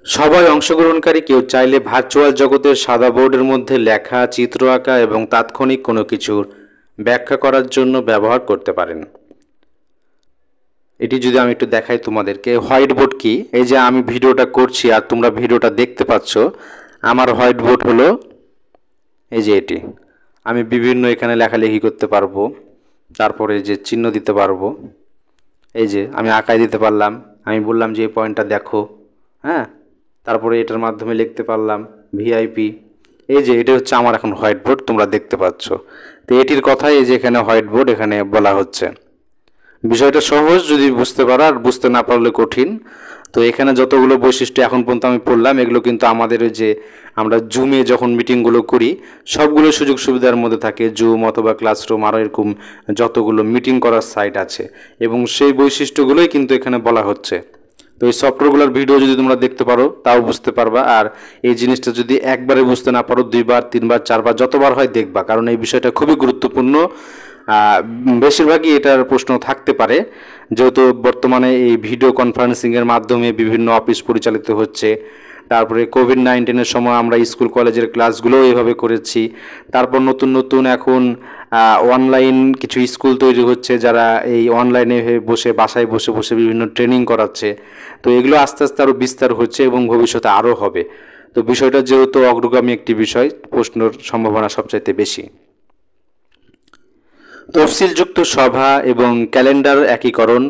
সবাই অংশগ্রহণকারী কেউ চাইলে ভার্চুয়াল জগতের সাদা বোর্ডের মধ্যে লেখা, চিত্র আঁকা এবং তাৎক্ষণিক কোনো কিছুর ব্যাখ্যা করার জন্য ব্যবহার করতে পারেন। এটি যদি আমি একটু দেখাই তোমাদেরকে, হোয়াইট বোর্ড কি, এই যে আমি ভিডিওটা করছি আর তোমরা ভিডিওটা দেখতে পাচ্ছ, আমার হোয়াইট বোর্ড হলো এই যে এটি। আমি বিভিন্ন এখানে লেখালেখি করতে পারবো, তারপরে যে চিহ্ন দিতে পারবো, এই যে আমি আঁকায় দিতে পারলাম, আমি বললাম যে এই পয়েন্টটা দেখো, হ্যাঁ, তারপরে এটার মাধ্যমে লিখতে পারলাম ভিআইপি। এই যে এটা হচ্ছে আমার এখন হোয়াইট বোর্ড, তোমরা দেখতে পাচ্ছ। তো এটির কথাই এই যে এখানে হোয়াইট বোর্ড এখানে বলা হচ্ছে। বিষয়টা সহজ যদি বুঝতে পারো, আর বুঝতে না পারলে কঠিন। তো এখানে যতগুলো বৈশিষ্ট্য এখন পর্যন্ত আমি পড়লাম এগুলো কিন্তু আমাদের ওই যে আমরা জুমে যখন মিটিংগুলো করি সবগুলো সুযোগ সুবিধার মধ্যে থাকে, জুম অথবা ক্লাসরুম আরও এরকম যতগুলো মিটিং করার সাইট আছে, এবং সেই বৈশিষ্ট্যগুলোই কিন্তু এখানে বলা হচ্ছে। তো এই সফটওয়্যারগুলোর ভিডিও যদি তোমরা দেখতে পারো তাও বুঝতে পারবা, আর এই জিনিসটা যদি একবারে বুঝতে না পারো 2বার 3বার 4বার যতবার হয় দেখবা, কারণ এই বিষয়টা খুবই গুরুত্বপূর্ণ। বেশিরভাগই এটার প্রশ্ন থাকতে পারে, যেহেতু বর্তমানে এই ভিডিও কনফারেন্সিংয়ের মাধ্যমে বিভিন্ন অফিস পরিচালিত হচ্ছে। তারপরে কোভিড-19 সময় আমরা স্কুল কলেজের ক্লাসগুলোও এইভাবে করেছি। তারপর নতুন নতুন এখন অনলাইন কিছু স্কুল তৈরি হচ্ছে, যারা এই অনলাইনে বসে বাসায় বসে বসে বিভিন্ন ট্রেনিং করাচ্ছে। তো এগুলো আস্তে আস্তে আরও বিস্তার হচ্ছে এবং ভবিষ্যতে আরও হবে। তো বিষয়টা যেহেতু অগ্রগামী একটি বিষয়, প্রশ্নের সম্ভাবনা সবচাইতে বেশি। তফসিলযুক্ত সভা এবং ক্যালেন্ডার একীকরণ।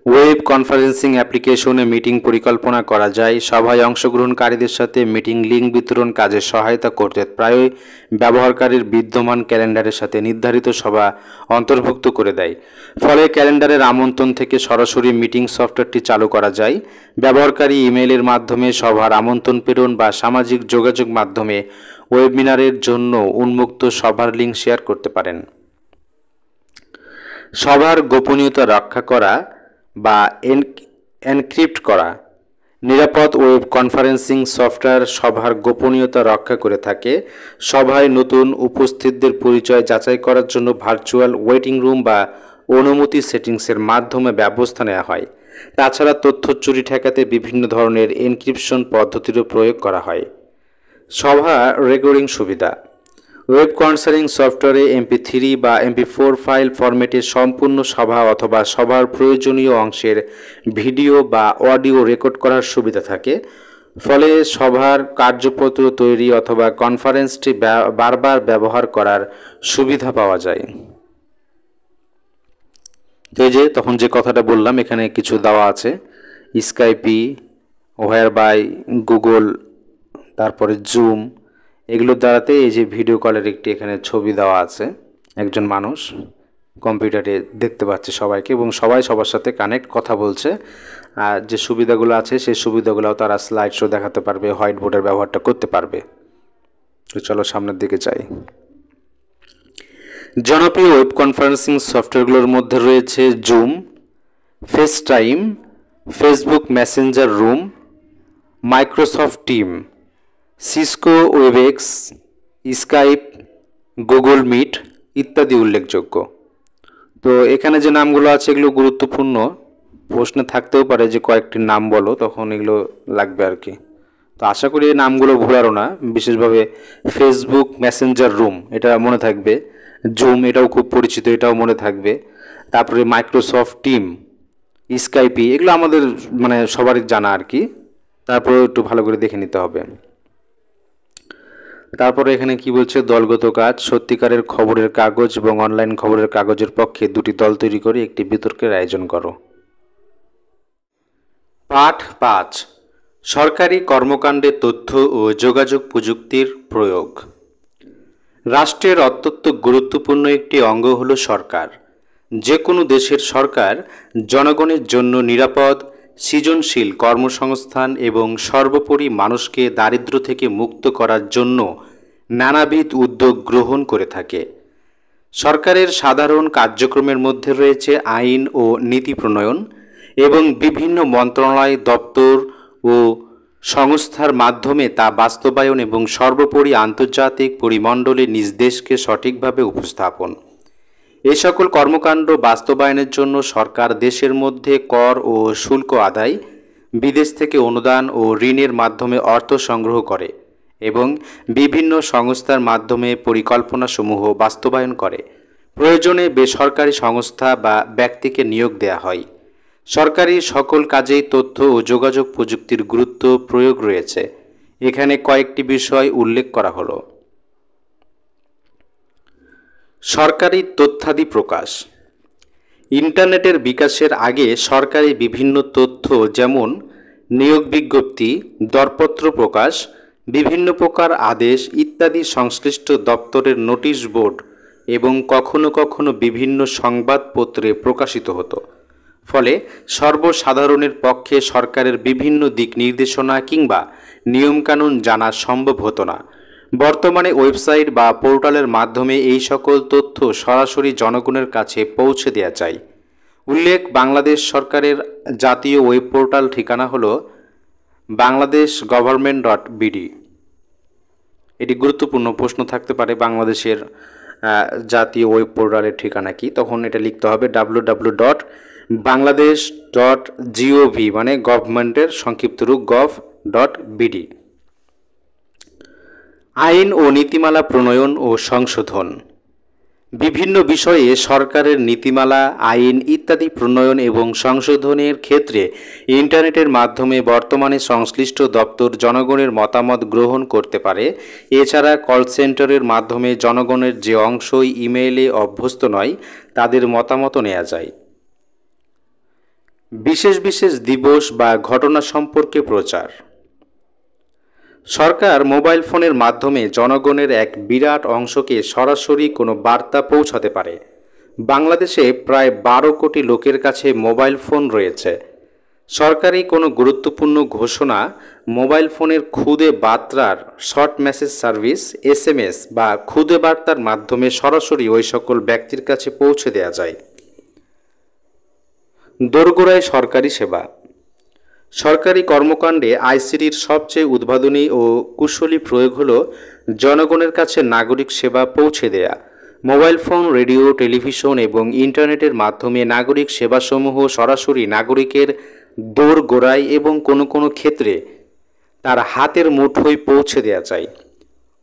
ওয়েব কনফারেন্সিং অ্যাপ্লিকেশনে মিটিং পরিকল্পনা করা যায়। সভায় অংশগ্রহণকারীদের সাথে মিটিং লিঙ্ক বিতরণ কাজে সহায়তা করতে প্রায়ই ব্যবহারকারীর বিদ্যমান ক্যালেন্ডারের সাথে নির্ধারিত সভা অন্তর্ভুক্ত করে দেয়। ফলে ক্যালেন্ডারের আমন্ত্রণ থেকে সরাসরি মিটিং সফটওয়্যারটি চালু করা যায়। ব্যবহারকারী ইমেইলের মাধ্যমে সভার আমন্ত্রণ প্রেরণ বা সামাজিক যোগাযোগ মাধ্যমে ওয়েবিনারের জন্য উন্মুক্ত সভার লিঙ্ক শেয়ার করতে পারেন। সভার গোপনীয়তা রক্ষা করা বা এনক্রিপ্ট করা। নিরাপদ ওয়েব কনফারেন্সিং সফটওয়্যার সভার গোপনীয়তা রক্ষা করে থাকে। সভায় নতুন উপস্থিতদের পরিচয় যাচাই করার জন্য ভার্চুয়াল ওয়েটিং রুম বা অনুমতি সেটিংসের মাধ্যমে ব্যবস্থা নেওয়া হয়। তাছাড়া তথ্য চুরি ঠেকাতে বিভিন্ন ধরনের এনক্রিপশন পদ্ধতিরও প্রয়োগ করা হয়। সভা রেকর্ডিং সুবিধা। ওয়েব কনফারেন্সিং সফটওয়্যারে MP3 বা MP4 ফাইল ফরম্যাটে সম্পূর্ণ সভা অথবা সভার প্রয়োজনীয় অংশের ভিডিও বা অডিও রেকর্ড করার সুবিধা থাকে। ফলে সভার কার্যপত্র তৈরি অথবা কনফারেন্সটি বারবার ব্যবহার করার সুবিধা পাওয়া যায়। এই যে তখন যে কথাটা বললাম, এখানে কিছু দেওয়া আছে, স্কাইপি, ওয়ার বাই গুগল, তারপরে জুম, এগুলোর দ্বারাতে এই যে ভিডিও কলের একটি এখানে ছবি দেওয়া আছে, একজন মানুষ কম্পিউটারে দেখতে পাচ্ছে সবাইকে এবং সবাই সবার সাথে কানেক্ট কথা বলছে। আর যে সুবিধাগুলো আছে সেই সুবিধাগুলোও তারা স্লাইড শো দেখাতে পারবে, হোয়াইট বোর্ডের ব্যবহারটা করতে পারবে। তো চলো সামনের দিকে যাই। জনপ্রিয় ওয়েব কনফারেন্সিং সফটওয়্যারগুলোর মধ্যে রয়েছে Zoom, FaceTime, Facebook Messenger room, Microsoft team, Cisco Webex, Skype, Google Meet ইত্যাদি উল্লেখযোগ্য। তো এখানে যে নামগুলো আছে এগুলো গুরুত্বপূর্ণ, প্রশ্নে থাকতেও পারে যে কয়েকটি নাম বলো, তখন এগুলো লাগবে আর কি। তো আশা করি এই নামগুলো ভুলারও না, বিশেষভাবে ফেসবুক মেসেঞ্জার রুম এটা মনে থাকবে, জুম এটাও খুব পরিচিত, এটাও মনে থাকবে। তারপরে মাইক্রোসফট টিম, স্কাইপি, এগুলো আমাদের মানে সবারই জানা আর কি, তারপরে একটু ভালো করে দেখে নিতে হবে। তারপরে এখানে কি বলছে, দলগত কাজ। সত্যিকারের খবরের কাগজ এবং অনলাইন খবরের কাগজের পক্ষে দুটি দল তৈরি করে একটি বিতর্কের আয়োজন করো। পাঠ 5, সরকারি কর্মকাণ্ডে তথ্য ও যোগাযোগ প্রযুক্তির প্রয়োগ। রাষ্ট্রের অত্যন্ত গুরুত্বপূর্ণ একটি অঙ্গ হল সরকার। যে কোনো দেশের সরকার জনগণের জন্য নিরাপদ, সৃজনশীল কর্মসংস্থান এবং সর্বোপরি মানুষকে দারিদ্র্য থেকে মুক্ত করার জন্য নানাবিধ উদ্যোগ গ্রহণ করে থাকে। সরকারের সাধারণ কার্যক্রমের মধ্যে রয়েছে আইন ও নীতি প্রণয়ন এবং বিভিন্ন মন্ত্রণালয়, দপ্তর ও সংস্থার মাধ্যমে তা বাস্তবায়ন এবং সর্বোপরি আন্তর্জাতিক পরিমণ্ডলে নিজ দেশকে সঠিকভাবে উপস্থাপন। এই সকল কর্মকাণ্ড বাস্তবায়নের জন্য সরকার দেশের মধ্যে কর ও শুল্ক আদায়, বিদেশ থেকে অনুদান ও ঋণের মাধ্যমে অর্থ সংগ্রহ করে এবং বিভিন্ন সংস্থার মাধ্যমে পরিকল্পনাসমূহ বাস্তবায়ন করে। প্রয়োজনে বেসরকারি সংস্থা বা ব্যক্তিকে নিয়োগ দেওয়া হয়। সরকারি সকল কাজেই তথ্য ও যোগাযোগ প্রযুক্তির গুরুত্ব প্রয়োগ রয়েছে। এখানে কয়েকটি বিষয় উল্লেখ করা হলো। সরকারি তথ্যাদি প্রকাশ। ইন্টারনেটের বিকাশের আগে সরকারি বিভিন্ন তথ্য যেমন নিয়োগ বিজ্ঞপ্তি, দরপত্র প্রকাশ, বিভিন্ন প্রকার আদেশ ইত্যাদি সংশ্লিষ্ট দপ্তরের নোটিশ বোর্ড এবং কখনো কখনো বিভিন্ন সংবাদপত্রে প্রকাশিত হতো। ফলে সর্বসাধারণের পক্ষে সরকারের বিভিন্ন দিক নির্দেশনা কিংবা নিয়মকানুন জানা সম্ভব হতো না। বর্তমানে ওয়েবসাইট বা পোর্টালের মাধ্যমে এই সকল তথ্য সরাসরি জনগণের কাছে পৌঁছে দেওয়া যায়। উল্লেখ, বাংলাদেশ সরকারের জাতীয় ওয়েব পোর্টাল ঠিকানা হলো bangladesh.government.bd। এটি গুরুত্বপূর্ণ প্রশ্ন থাকতে পারে, বাংলাদেশের জাতীয় ওয়েব পোর্টালের ঠিকানা কি? তখন এটা লিখতে হবে www.bangladesh.gov, মানে গভর্নমেন্টের সংক্ষিপ্ত রূপ gov.bd। আইন ও নীতিমালা প্রণয়ন ও সংশোধন। বিভিন্ন বিষয়ে সরকারের নীতিমালা, আইন ইত্যাদি প্রণয়ন এবং সংশোধনের ক্ষেত্রে ইন্টারনেটের মাধ্যমে বর্তমানে সংশ্লিষ্ট দপ্তর জনগণের মতামত গ্রহণ করতে পারে। এছাড়া কল সেন্টারের মাধ্যমে জনগণের যে অংশই ইমেইলে অভ্যস্ত নয় তাদের মতামতও নেওয়া যায়। বিশেষ বিশেষ দিবস বা ঘটনা সম্পর্কে প্রচার। সরকার মোবাইল ফোনের মাধ্যমে জনগণের এক বিরাট অংশকে সরাসরি কোনো বার্তা পৌঁছাতে পারে। বাংলাদেশে প্রায় 12 কোটি লোকের কাছে মোবাইল ফোন রয়েছে। সরকারি কোনো গুরুত্বপূর্ণ ঘোষণা মোবাইল ফোনের খুদে বার্তার শর্ট মেসেজ সার্ভিস SMS বা খুদে বার্তার মাধ্যমে সরাসরি ওই সকল ব্যক্তির কাছে পৌঁছে দেওয়া যায়। দোরগোড়ায় সরকারি সেবা। সরকারি কর্মকাণ্ডে আইসিটির সবচেয়ে উদ্ভাবনী ও কুশলী প্রয়োগ হল জনগণের কাছে নাগরিক সেবা পৌঁছে দেয়া। মোবাইল ফোন, রেডিও, টেলিভিশন এবং ইন্টারনেটের মাধ্যমে নাগরিক সেবাসমূহ সরাসরি নাগরিকের দোরগোড়ায় এবং কোনো কোনো ক্ষেত্রে তার হাতের মুঠোয় পৌঁছে দেওয়া যায়।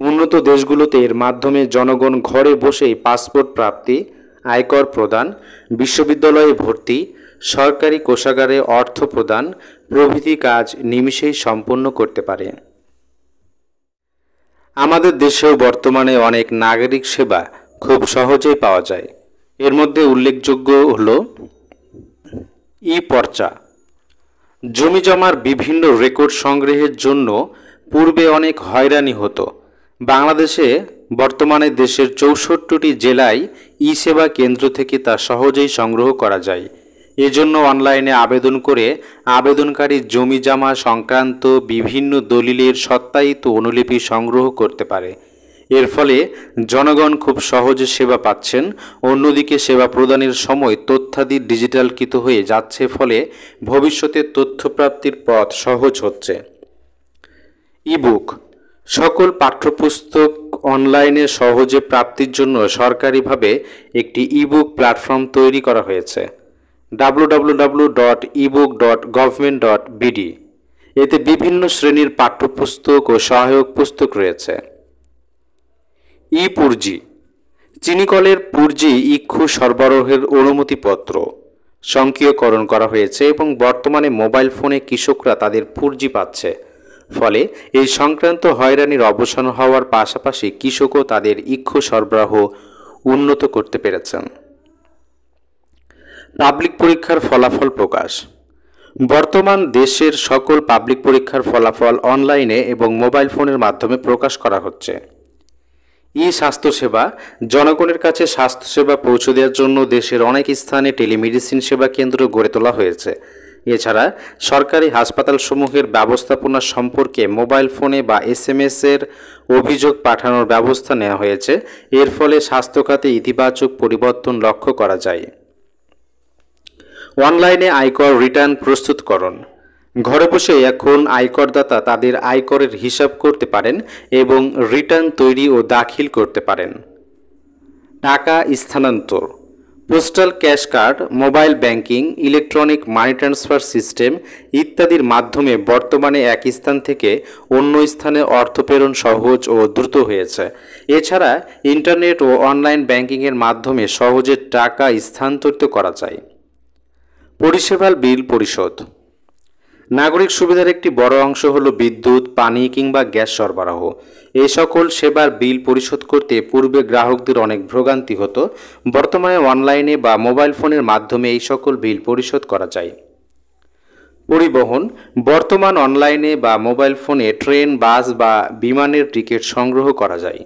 উন্নত দেশগুলোতে এর মাধ্যমে জনগণ ঘরে বসেই পাসপোর্ট প্রাপ্তি, আয়কর প্রদান, বিশ্ববিদ্যালয়ে ভর্তি, সরকারি কোষাগারে অর্থ প্রদান প্রভৃতি কাজ নিমিষেই সম্পন্ন করতে পারে। আমাদের দেশেও বর্তমানে অনেক নাগরিক সেবা খুব সহজেই পাওয়া যায়। এর মধ্যে উল্লেখযোগ্য হল ই-পর্চা। জমি জমার বিভিন্ন রেকর্ড সংগ্রহের জন্য পূর্বে অনেক হয়রানি হতো। বাংলাদেশে বর্তমানে দেশের 64টি জেলায় ই-সেবা কেন্দ্র থেকে তা সহজেই সংগ্রহ করা যায়। এজন্য অনলাইনে আবেদন করে আবেদনকারী জমি জমা সংক্রান্ত বিভিন্ন দলিলের সত্যায়িত অনুলিপি সংগ্রহ করতে পারে। এর ফলে জনগণ খুব সহজে সেবা পাচ্ছেন। অন্যদিকে সেবা প্রদানের সময় তথ্যাদি ডিজিটালকৃত হয়ে যাচ্ছে, ফলে ভবিষ্যতে তথ্য প্রাপ্তির পথ সহজ হচ্ছে। ইবুক। সকল পাঠ্যপুস্তক অনলাইনে সহজে প্রাপ্তির জন্য সরকারিভাবে একটি ইবুক প্ল্যাটফর্ম তৈরি করা হয়েছে, www.ebook.government.bd। এতে বিভিন্ন শ্রেণীর পাঠ্যপুস্তক ও সহায়ক পুস্তক রয়েছে। ই-পুরজি। চিনিকলের পুরজি ইক্ষু সরবরাহের অনুমতিপত্র স্বয়ংক্রিয়করণ করা হয়েছে এবং বর্তমানে মোবাইল ফোনে কৃষকরা তাদের পুরজি পাচ্ছে। ফলে এই সংক্রান্ত হয়রানির অবসান হওয়ার পাশাপাশি কৃষকও তাদের ইক্ষু সরবরাহ উন্নত করতে পেরেছেন। পাবলিক পরীক্ষার ফলাফল প্রকাশ। বর্তমান দেশের সকল পাবলিক পরীক্ষার ফলাফল অনলাইনে এবং মোবাইল ফোনের মাধ্যমে প্রকাশ করা হচ্ছে। স্বাস্থ্যসেবা। জনগণের কাছে স্বাস্থ্যসেবা পৌঁছে দেওয়ার জন্য দেশের অনেক স্থানে টেলিমেডিসিন সেবা কেন্দ্র গড়ে তোলা হয়েছে। এছাড়া সরকারি হাসপাতালসমূহের ব্যবস্থাপনা সম্পর্কে মোবাইল ফোনে বা SMS এর অভিযোগ পাঠানোর ব্যবস্থা নেওয়া হয়েছে। এর ফলে স্বাস্থ্যখাতে ইতিবাচক পরিবর্তন লক্ষ্য করা যায়। অনলাইনে আয়কর রিটার্ন প্রস্তুতকরণ। ঘরে বসে এখন আয়করদাতা তাদের আয়করের হিসাব করতে পারেন এবং রিটার্ন তৈরি ও দাখিল করতে পারেন। টাকা স্থানান্তর। Postal cash card, mobile banking, electronic money transfer system ইত্যাদির মাধ্যমে বর্তমানে এক স্থান থেকে অন্য স্থানে অর্থ প্রেরণ সহজ ও দ্রুত হয়েছে। এছাড়া ইন্টারনেট ও অনলাইন ব্যাংকিংয়ের মাধ্যমে সহজে টাকা স্থানান্তরিত করা যায়। পরিষেবার বিল পরিশোধ। নাগরিক সুবিধার একটি বড় অংশ হল বিদ্যুৎ, পানি কিংবা গ্যাস সরবরাহ। এই সকল সেবার বিল পরিশোধ করতে পূর্বে গ্রাহকদের অনেক ভোগান্তি হতো। বর্তমানে অনলাইনে বা মোবাইল ফোনের মাধ্যমে এই সকল বিল পরিশোধ করা যায়। পরিবহন। বর্তমান অনলাইনে বা মোবাইল ফোনে ট্রেন, বাস বা বিমানের টিকিট সংগ্রহ করা যায়।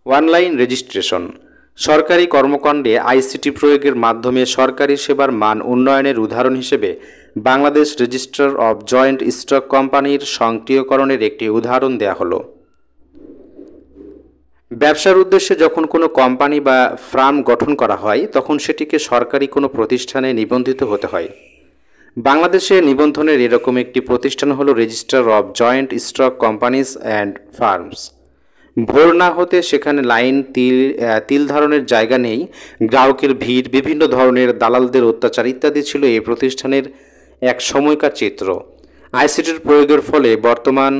Online registration. সরকারি কর্মকাণ্ডে আইসিটি প্রয়োগের মাধ্যমে সরকারি সেবার মান উন্নয়নের উদাহরণ হিসেবে Bangladesh registrar of joint stock কোম্পানির সক্রিয়করণের একটি উদাহরণ দেওয়া হলো। ব্যবসার উদ্দেশ্যে যখন কোনো কোম্পানি বা ফার্ম গঠন করা হয় তখন সেটিকে সরকারি কোনো প্রতিষ্ঠানে নিবন্ধিত হতে হয়। বাংলাদেশে নিবন্ধনের এরকম একটি প্রতিষ্ঠান হলো registrar of joint stock companies and firms. ভোর না হতে সেখানে লাইন তিল ধারণের জায়গা নেই, গ্রাহকের ভিড়, বিভিন্ন ধরনের দালালদের অত্যাচার ইত্যাদি ছিল এই প্রতিষ্ঠানের এক সময়কার চিত্র। আইসিটির প্রয়োগের ফলে বর্তমান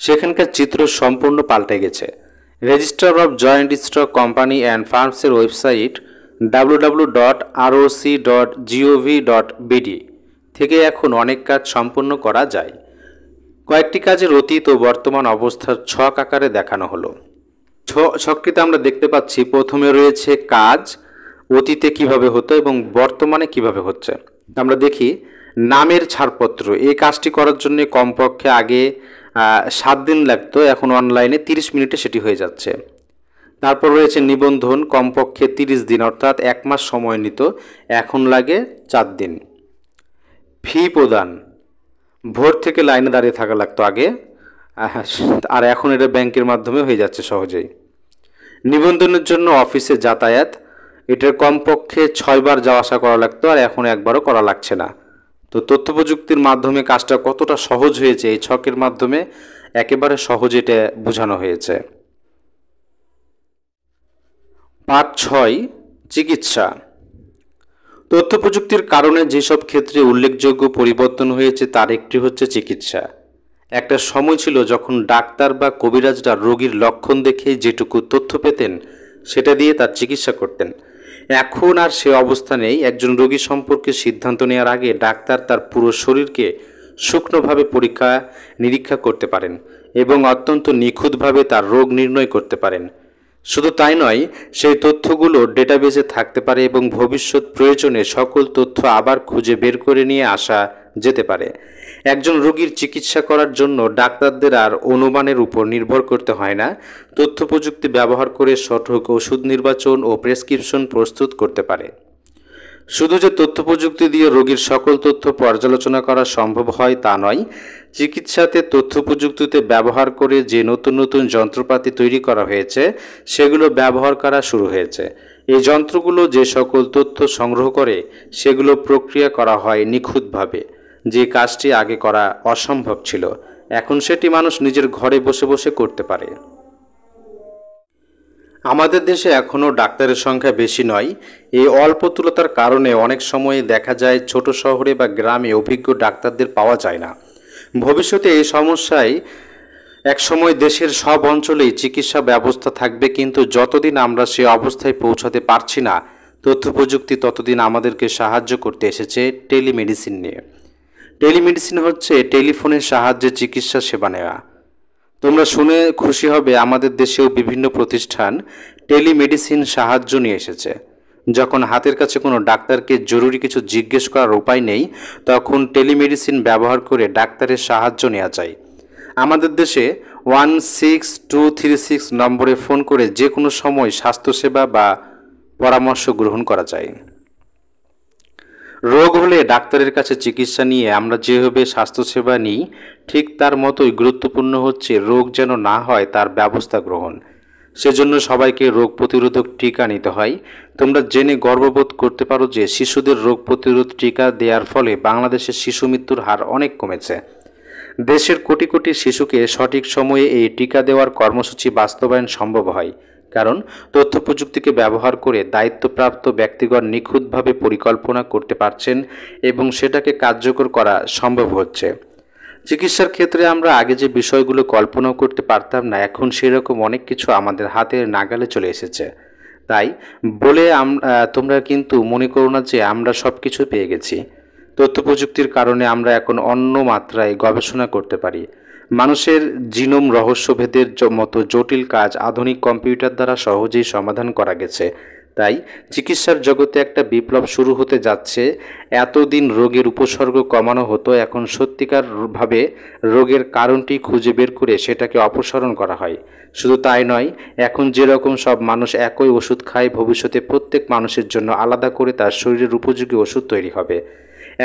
সেখানকার চিত্র সম্পূর্ণ পাল্টে গেছে। Registrar of joint stock company and ফার্মসের ওয়েবসাইট www.roc.gov.bd থেকে এখন অনেক কাজ সম্পূর্ণ করা যায়। কয়েকটি কাজের অতীত ও বর্তমান অবস্থার ছক আকারে দেখানো হলো। ছকটিতে আমরা দেখতে পাচ্ছি প্রথমে রয়েছে কাজ, অতীতে কিভাবে হতো এবং বর্তমানে কিভাবে হচ্ছে। আমরা দেখি নামের ছাড়পত্র। এই কাজটি করার জন্য কমপক্ষে আগে 7 দিন লাগতো, এখন অনলাইনে 30 মিনিটে সেটি হয়ে যাচ্ছে। তারপর রয়েছে নিবন্ধন, কমপক্ষে 30 দিন অর্থাৎ 1 মাস সময় নিত, এখন লাগে 4 দিন। ফি প্রদান, ভোর থেকে লাইনে দাঁড়িয়ে থাকা লাগতো আগে, আর এখন এটা ব্যাংকের মাধ্যমে হয়ে যাচ্ছে সহজেই। নিবন্ধনের জন্য অফিসে যাতায়াত, এটার কমপক্ষে 6 বার যাওয়া আসা করা লাগতো, আর এখন একবারও করা লাগছে না। তো তথ্য প্রযুক্তির মাধ্যমে কাজটা কতটা সহজ হয়েছে এই ছকের মাধ্যমে একেবারে সহজে এটা বোঝানো হয়েছে। পার্ট 6, চিকিৎসা। তথ্য প্রযুক্তির কারণে যেসব ক্ষেত্রে উল্লেখযোগ্য পরিবর্তন হয়েছে তার একটি হচ্ছে চিকিৎসা। একটা সময় ছিল যখন ডাক্তার বা কবিরাজরা রোগীর লক্ষণ দেখে যেটুকু তথ্য পেতেন সেটা দিয়ে তার চিকিৎসা করতেন। এখন আর সে অবস্থা নেই। একজন রোগী সম্পর্কে সিদ্ধান্ত নেওয়ার আগে ডাক্তার তার পুরো শরীরকে সূক্ষ্মভাবে পরীক্ষা নিরীক্ষা করতে পারেন এবং অত্যন্ত নিখুঁতভাবে তার রোগ নির্ণয় করতে পারেন। শুধু তাই নয়, সেই তথ্যগুলো ডেটাবেজে থাকতে পারে এবং ভবিষ্যৎ প্রয়োজনে সকল তথ্য আবার খুঁজে বের করে নিয়ে আসা যেতে পারে। একজন রোগীর চিকিৎসা করার জন্য ডাক্তারদের আর অনুমানের উপর নির্ভর করতে হয় না, তথ্য প্রযুক্তি ব্যবহার করে সঠিক ওষুধ নির্বাচন ও প্রেসক্রিপশন প্রস্তুত করতে পারে। শুধু যে তথ্য প্রযুক্তি দিয়ে রোগীর সকল তথ্য পর্যালোচনা করা সম্ভব হয় তা নয়, চিকিৎসাতে তথ্য প্রযুক্তিতে ব্যবহার করে যে নতুন নতুন যন্ত্রপাতি তৈরি করা হয়েছে সেগুলো ব্যবহার করা শুরু হয়েছে। এই যন্ত্রগুলো যে সকল তথ্য সংগ্রহ করে সেগুলো প্রক্রিয়া করা হয় নিখুঁতভাবে। যে কাজটি আগে করা অসম্ভব ছিল, এখন সেটি মানুষ নিজের ঘরে বসে বসে করতে পারে। আমাদের দেশে এখনও ডাক্তারের সংখ্যা বেশি নয়। এই অল্পতুলতার কারণে অনেক সময় দেখা যায় ছোট শহরে বা গ্রামে অভিজ্ঞ ডাক্তারদের পাওয়া যায় না। ভবিষ্যতে এই সমস্যায় একসময় দেশের সব অঞ্চলেই চিকিৎসা ব্যবস্থা থাকবে, কিন্তু যতদিন আমরা সে অবস্থায় পৌঁছাতে পারছি না, তথ্য প্রযুক্তি ততদিন আমাদেরকে সাহায্য করতে এসেছে টেলিমেডিসিন নিয়ে। টেলিমেডিসিন হচ্ছে টেলিফোনের সাহায্যে চিকিৎসা সেবা নেওয়া। তোমরা শুনে খুশি হবে, আমাদের দেশেও বিভিন্ন প্রতিষ্ঠান টেলিমেডিসিন সাহায্য নিয়ে এসেছে। যখন হাতের কাছে কোনো ডাক্তারকে জরুরি কিছু জিজ্ঞেস করার উপায় নেই, তখন টেলিমেডিসিন ব্যবহার করে ডাক্তারের সাহায্য নেওয়া যায়। আমাদের দেশে 16236 নম্বরে ফোন করে যে কোনো সময় স্বাস্থ্যসেবা বা পরামর্শ গ্রহণ করা যায়। রোগ হলে ডাক্তারের কাছে চিকিৎসা নিয়ে আমরা যেভাবে স্বাস্থ্যসেবা নিই, ঠিক তার মতোই গুরুত্বপূর্ণ হচ্ছে রোগ যেন না হয় তার ব্যবস্থা গ্রহণ। সেজন্য সবাইকে রোগ প্রতিরোধক টিকা নিতে হয়। তোমরা জেনে গর্ববোধ করতে পারো যে শিশুদের রোগ প্রতিরোধ টিকা দেওয়ার ফলে বাংলাদেশের শিশু মৃত্যুর হার অনেক কমেছে। দেশের কোটি কোটি শিশুকে সঠিক সময়ে এই টিকা দেওয়ার কর্মসূচি বাস্তবায়ন সম্ভব হয়, কারণ তথ্য প্রযুক্তিকে ব্যবহার করে দায়িত্বপ্রাপ্ত ব্যক্তিগণ নিখুঁতভাবে পরিকল্পনা করতে পারছেন এবং সেটাকে কার্যকর করা সম্ভব হচ্ছে। চিকিৎসার ক্ষেত্রে আমরা আগে যে বিষয়গুলো কল্পনাও করতে পারতাম না, এখন সেরকম অনেক কিছু আমাদের হাতের নাগালে চলে এসেছে। তাই বলে তোমরা কিন্তু মনে করো না যে আমরা সব কিছু পেয়ে গেছি। তথ্য প্রযুক্তির কারণে আমরা এখন অন্য মাত্রায় গবেষণা করতে পারি। মানুষের জিনোম রহস্যভেদের মতো জটিল কাজ আধুনিক কম্পিউটার দ্বারা সহজেই সমাধান করা গেছে। তাই চিকিৎসার জগতে একটা বিপ্লব শুরু হতে যাচ্ছে। এতদিন রোগের উপসর্গ কমানো হতো, এখন সত্যিকারভাবে রোগের কারণটি খুঁজে বের করে সেটাকে অপসারণ করা হয়। শুধু তাই নয়, এখন যেরকম সব মানুষ একই ওষুধ খায়, ভবিষ্যতে প্রত্যেক মানুষের জন্য আলাদা করে তার শরীরের উপযোগী ওষুধ তৈরি হবে।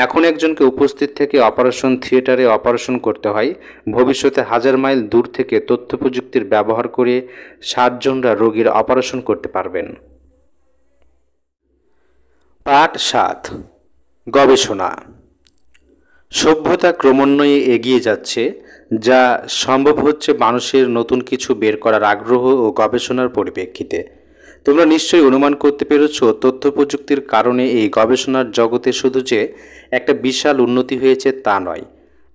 এখন একজনকে উপস্থিত থেকে অপারেশন থিয়েটারে অপারেশন করতে হয়, ভবিষ্যতে হাজার মাইল দূর থেকে তথ্য প্রযুক্তির ব্যবহার করে সার্জনরা রোগীর অপারেশন করতে পারবেন। পাঠ ৭, গবেষণা। সভ্যতা ক্রমান্বয়ে এগিয়ে যাচ্ছে, যা সম্ভব হচ্ছে মানুষের নতুন কিছু বের করার আগ্রহ ও গবেষণার পরিপ্রেক্ষিতে। তোমরা নিশ্চয়ই অনুমান করতে পেরেছ, তথ্য প্রযুক্তির কারণে এই গবেষণার জগতে শুধু যে একটা বিশাল উন্নতি হয়েছে তা নয়,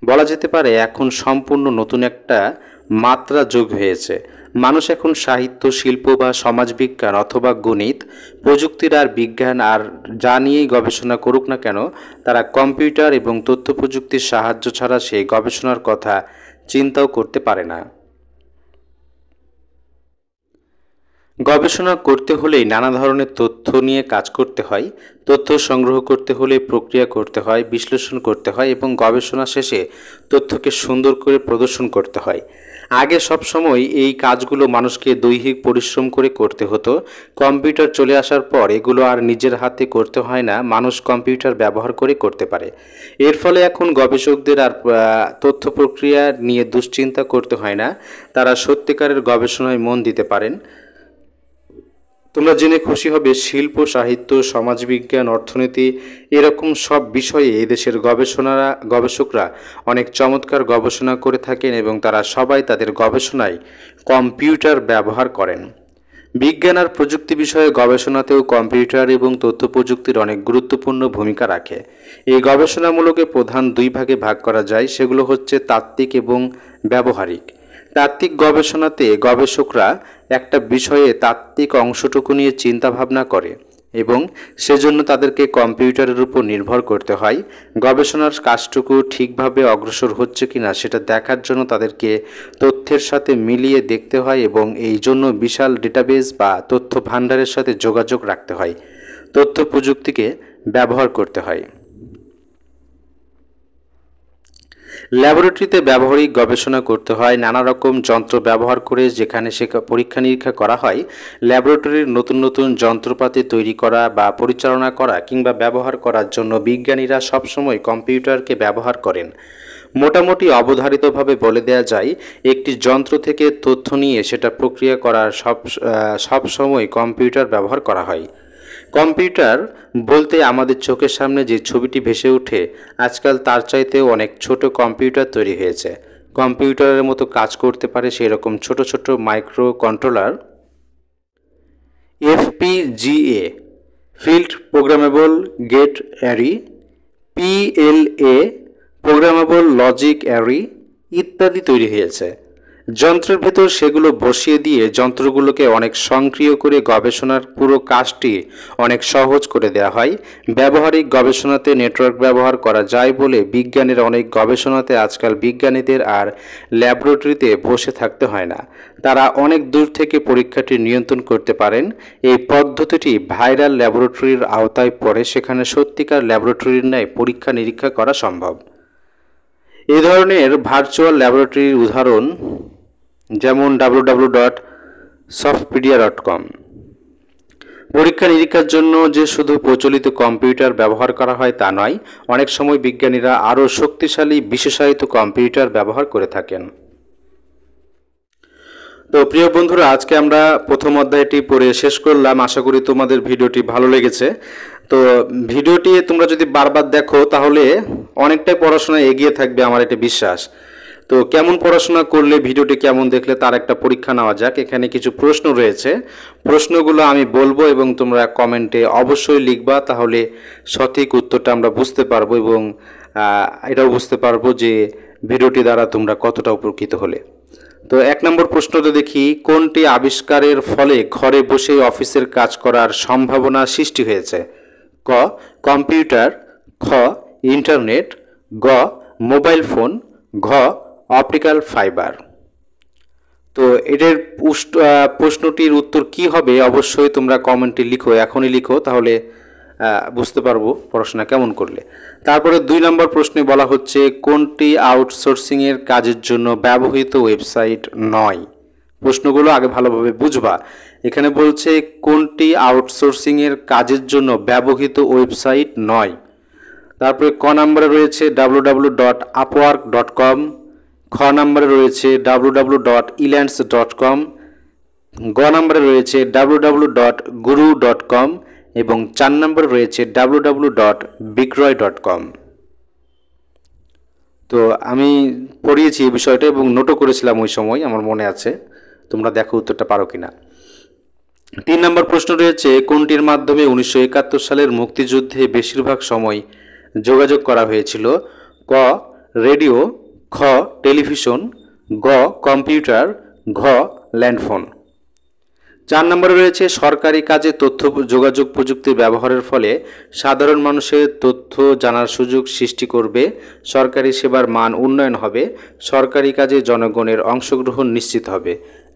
বলা যেতে পারে এখন সম্পূর্ণ নতুন একটা মাত্রা যোগ হয়েছে। মানুষ এখন সাহিত্য, শিল্প বা সমাজবিজ্ঞান অথবা গণিত, প্রযুক্তির আর বিজ্ঞান আর যা নিয়েই গবেষণা করুক না কেন, তারা কম্পিউটার এবং তথ্য প্রযুক্তির সাহায্য ছাড়া সেই গবেষণার কথা চিন্তাও করতে পারে না। গবেষণা করতে হলেই নানা ধরনের তথ্য নিয়ে কাজ করতে হয়। তথ্য সংগ্রহ করতে হলে প্রক্রিয়া করতে হয়, বিশ্লেষণ করতে হয় এবং গবেষণা শেষে তথ্যকে সুন্দর করে প্রদর্শন করতে হয়। আগে সব সময় এই কাজগুলো মানুষকে দৈহিক পরিশ্রম করে করতে হতো। কম্পিউটার চলে আসার পর এগুলো আর নিজের হাতে করতে হয় না, মানুষ কম্পিউটার ব্যবহার করে করতে পারে। এর ফলে এখন গবেষকদের আর তথ্য প্রক্রিয়া নিয়ে দুশ্চিন্তা করতে হয় না, তারা সত্যিকারের গবেষণায় মন দিতে পারেন। তোমরা জেনে খুশি হবে, শিল্প, সাহিত্য, সমাজবিজ্ঞান, অর্থনীতি এরকম সব বিষয়ে এদেশের গবেষকরা অনেক চমৎকার গবেষণা করে থাকেন এবং তারা সবাই তাদের গবেষণায় কম্পিউটার ব্যবহার করেন। বিজ্ঞান আর প্রযুক্তি বিষয়ে গবেষণাতেও কম্পিউটার এবং তথ্য প্রযুক্তির অনেক গুরুত্বপূর্ণ ভূমিকা রাখে। এই গবেষণামূলকে প্রধান দুই ভাগে ভাগ করা যায়, সেগুলো হচ্ছে তাত্ত্বিক এবং ব্যবহারিক। তাত্ত্বিক গবেষণাতে গবেষকরা একটা বিষয়ে তাত্ত্বিক অংশটুকু নিয়ে চিন্তা ভাবনা করে এবং সেজন্য তাদেরকে কম্পিউটারের উপর নির্ভর করতে হয়। গবেষণার কাজটুকু ঠিকভাবে অগ্রসর হচ্ছে কিনা সেটা দেখার জন্য তাদেরকে তথ্যের সাথে মিলিয়ে দেখতে হয় এবং এই জন্য বিশাল ডেটাবেস বা তথ্য ভাণ্ডারের সাথে যোগাযোগ রাখতে হয়। তথ্য প্রযুক্তিকে ব্যবহার করতে হয়। ল্যাবরেটরিতে ব্যবহারিক গবেষণা করতে হয়, নানা রকম যন্ত্র ব্যবহার করে যেখানে পরীক্ষা নিরীক্ষা করা হয়। ল্যাবরেটরির নতুন নতুন যন্ত্রপাতি তৈরি করা বা পরিচালনা করা কিংবা ব্যবহার করার জন্য বিজ্ঞানীরা সবসময় কম্পিউটারকে ব্যবহার করেন। মোটামুটি অবধারিতভাবে বলে দেওয়া যায়, একটি যন্ত্র থেকে তথ্য নিয়ে সেটা প্রক্রিয়া করার সব সময় কম্পিউটার ব্যবহার করা হয়। কম্পিউটার বলতে আমাদের চোখের সামনে যে ছবিটি ভেসে ওঠে, আজকাল তার চাইতেও অনেক ছোট কম্পিউটার তৈরি হয়েছে। কম্পিউটারের মতো কাজ করতে পারে সেই রকম ছোট ছোট micro controller, FPGA, field programmable gate array, PLA, programmable logic array ইত্যাদি তৈরি হয়েছে। যন্ত্রের ভেতর সেগুলো বসিয়ে দিয়ে যন্ত্রগুলোকে অনেক সক্রিয় করে গবেষণার পুরো কাজটি অনেক সহজ করে দেওয়া হয়। ব্যবহারিক গবেষণাতে নেটওয়ার্ক ব্যবহার করা যায় বলে বিজ্ঞানের অনেক গবেষণাতে আজকাল বিজ্ঞানীদের আর ল্যাবরেটরিতে বসে থাকতে হয় না, তারা অনেক দূর থেকে পরীক্ষাটি নিয়ন্ত্রণ করতে পারেন। এই পদ্ধতিটি ভাইরাল ল্যাবরেটরির আওতায় পড়ে, সেখানে সত্যিকার ল্যাবরেটরির ন্যায় পরীক্ষা নিরীক্ষা করা সম্ভব। এ ধরনের ভার্চুয়াল ল্যাবরেটরির উদাহরণ যেমন www.softpedia.com। পরীক্ষা নিরীক্ষার জন্য যে শুধু প্রচলিত কম্পিউটার ব্যবহার করা হয় তা নয়, অনেক সময় বিজ্ঞানীরা আরও শক্তিশালী বিশেষায়িত কম্পিউটার ব্যবহার করে থাকেন। তো প্রিয় বন্ধুরা, আজকে আমরা প্রথম অধ্যায়টি পড়ে শেষ করলাম। আশা করি তোমাদের ভিডিওটি ভালো লেগেছে। তো ভিডিওটি তোমরা যদি বারবার দেখো তাহলে অনেকটাই পড়াশোনা এগিয়ে থাকবে, আমার এটা বিশ্বাস। তো কেমন পড়াশোনা করলে, ভিডিওটি কেমন দেখলে তার একটা পরীক্ষা নেওয়া যাক। এখানে কিছু প্রশ্ন রয়েছে, প্রশ্নগুলো আমি বলবো এবং তোমরা কমেন্টে অবশ্যই লিখবা, তাহলে সঠিক উত্তরটা আমরা বুঝতে পারবো এবং এটাও বুঝতে পারবো যে ভিডিওটি দ্বারা তোমরা কতটা উপকৃত হলে। তো 1 নম্বর প্রশ্নটা দেখি, কোনটি আবিষ্কারের ফলে ঘরে বসে অফিসের কাজ করার সম্ভাবনা সৃষ্টি হয়েছে? ক, কম্পিউটার, খ, ইন্টারনেট, গ, মোবাইল ফোন, ঘ, অপটিক্যাল ফাইবার। তো এটার প্রশ্নটির উত্তর কি হবে অবশ্যই তোমরা কমেন্টে লিখো, এখনই লিখো, তাহলে বুঝতে পারবো পড়াশোনা কেমন করলে। তারপরে 2 নম্বর প্রশ্নে বলা হচ্ছে কোনটি আউটসোর্সিংয়ের কাজের জন্য ব্যবহৃত ওয়েবসাইট নয়। প্রশ্নগুলো আগে ভালোভাবে বুঝবা। এখানে বলছে কোনটি আউটসোর্সিংয়ের কাজের জন্য ব্যবহৃত ওয়েবসাইট নয়। তারপরে ক নম্বরে রয়েছে www.upwork.com, খ নম্বরে রয়েছে www.elance.com, গ নম্বরে রয়েছে www.guru.com এবং 4 নম্বরে রয়েছে www.বিক্রয়.com। তো আমি পড়িয়েছি এই বিষয়টা এবং নোটও করেছিলাম ওই সময়, আমার মনে আছে, তোমরা দেখো উত্তরটা পারো কিনা। 3 নম্বর প্রশ্ন রয়েছে কোনটির মাধ্যমে 1971 সালের মুক্তিযুদ্ধে বেশিরভাগ সময় যোগাযোগ করা হয়েছিল। ক রেডিও, খ টেলিভিশন, গ কম্পিউটার, ঘ ল্যান্ডফোন। 4 নম্বরে রয়েছে সরকারি কাজে তথ্য যোগাযোগ প্রযুক্তির ব্যবহারের ফলে সাধারণ মানুষের তথ্য জানার সুযোগ সৃষ্টি করবে, সরকারি সেবার মান উন্নয়ন হবে, সরকারি কাজে জনগণের অংশগ্রহণ নিশ্চিত হবে।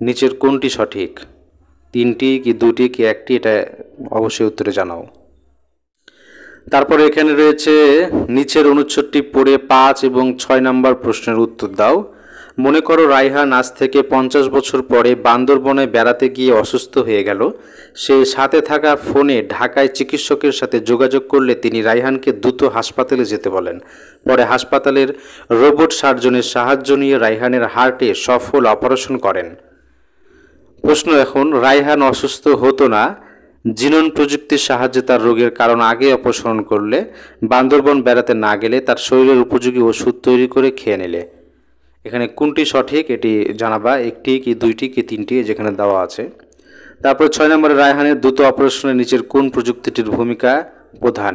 নিচের কোনটি সঠিক? 3টি কি 2টি কি 1টি? এটা অবশ্যই উত্তরে জানাও। তারপরে এখানে রয়েছে নিচের অনুচ্ছেদটি পড়ে 5 এবং 6 নম্বর প্রশ্নের উত্তর দাও। মনে করো রায়হান আজ থেকে 50 বছর পরে বান্দরবনে বেড়াতে গিয়ে অসুস্থ হয়ে গেল। সে সাথে থাকা ফোনে ঢাকায় চিকিৎসকের সাথে যোগাযোগ করলে তিনি রায়হানকে দ্রুত হাসপাতালে যেতে বলেন। পরে হাসপাতালের রোবট সার্জনের সাহায্য নিয়ে রায়হানের হার্টে সফল অপারেশন করেন। প্রশ্ন এখন, রায়হান অসুস্থ হতো না জিনোম প্রযুক্তির সাহায্যে তার রোগের কারণ আগে অপসারণ করলে, বান্দরবন বেড়াতে না গেলে, তার শরীরের উপযোগী ওষুধ তৈরি করে খেয়ে নিলে। এখানে কোনটি সঠিক এটি জানাবা, 1টি কি 2টি কি 3টি যেখানে দেওয়া আছে। তারপর 6 নম্বরে রায়হানের দ্রুত অপারেশনের নিচের কোন প্রযুক্তিটির ভূমিকা প্রধান?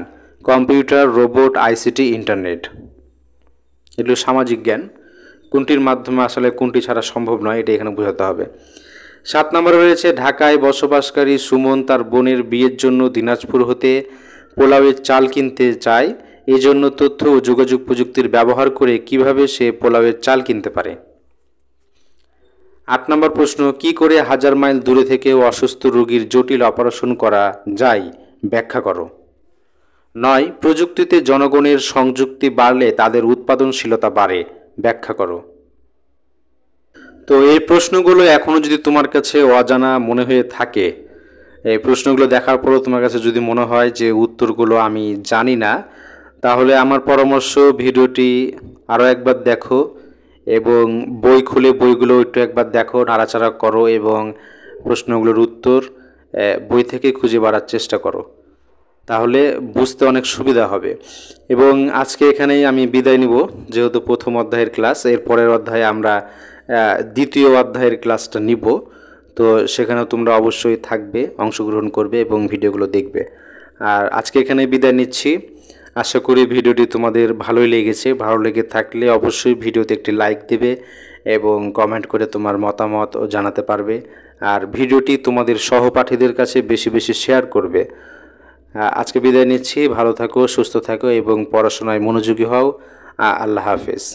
Computer, robot, ICT, internet. এগুলো সামাজিক জ্ঞান, কোনটির মাধ্যমে আসলে কোনটি ছাড়া সম্ভব নয় এটা এখানে বোঝাতে হবে। 7 নম্বরে রয়েছে ঢাকায় বসবাসকারী সুমন তার বোনের বিয়ের জন্য দিনাজপুর হতে পোলাওয়ের চাল কিনতে চায়, এজন্য তথ্য ও যোগাযোগ প্রযুক্তির ব্যবহার করে কিভাবে সে পোলাওয়ের চাল কিনতে পারে। 8 নম্বর প্রশ্ন, কি করে 1000 মাইল দূরে থেকেও অসুস্থ রোগীর জটিল অপারেশন করা যায়, ব্যাখ্যা করো। 9 প্রযুক্তিতে জনগণের সংযুক্তি বাড়লে তাদের উৎপাদনশীলতা বাড়ে, ব্যাখ্যা করো। তো এই প্রশ্নগুলো এখনও যদি তোমার কাছে অজানা মনে হয়ে থাকে, এই প্রশ্নগুলো দেখার পরও তোমার কাছে যদি মনে হয় যে উত্তরগুলো আমি জানি না, তাহলে আমার পরামর্শ ভিডিওটি আরও একবার দেখো এবং বই খুলে বইগুলো একটু একবার দেখো, নাড়াচাড়া করো এবং প্রশ্নগুলোর উত্তর বই থেকে খুঁজে বাড়ার চেষ্টা করো, তাহলে বুঝতে অনেক সুবিধা হবে। এবং আজকে এখানেই আমি বিদায় নিব, যেহেতু প্রথম অধ্যায়ের ক্লাস, এর পরের অধ্যায়ে আমরা দ্বিতীয় অধ্যায়ের ক্লাসটা নিব। তো সেখানেও তোমরা অবশ্যই থাকবে, অংশগ্রহণ করবে এবং ভিডিওগুলো দেখবে। আর আজকে এখানে বিদায় নিচ্ছি। আশা করি ভিডিওটি তোমাদের ভালোই লেগেছে। ভালো লেগে থাকলে অবশ্যই ভিডিওতে একটি লাইক দেবে এবং কমেন্ট করে তোমার মতামত জানাতে পারবে। আর ভিডিওটি তোমাদের সহপাঠীদের কাছে বেশি বেশি শেয়ার করবে। আজকে বিদায় নিচ্ছি। ভালো থাকো, সুস্থ থাকো এবং পড়াশোনায় মনোযোগী হও। আল্লাহ হাফেজ।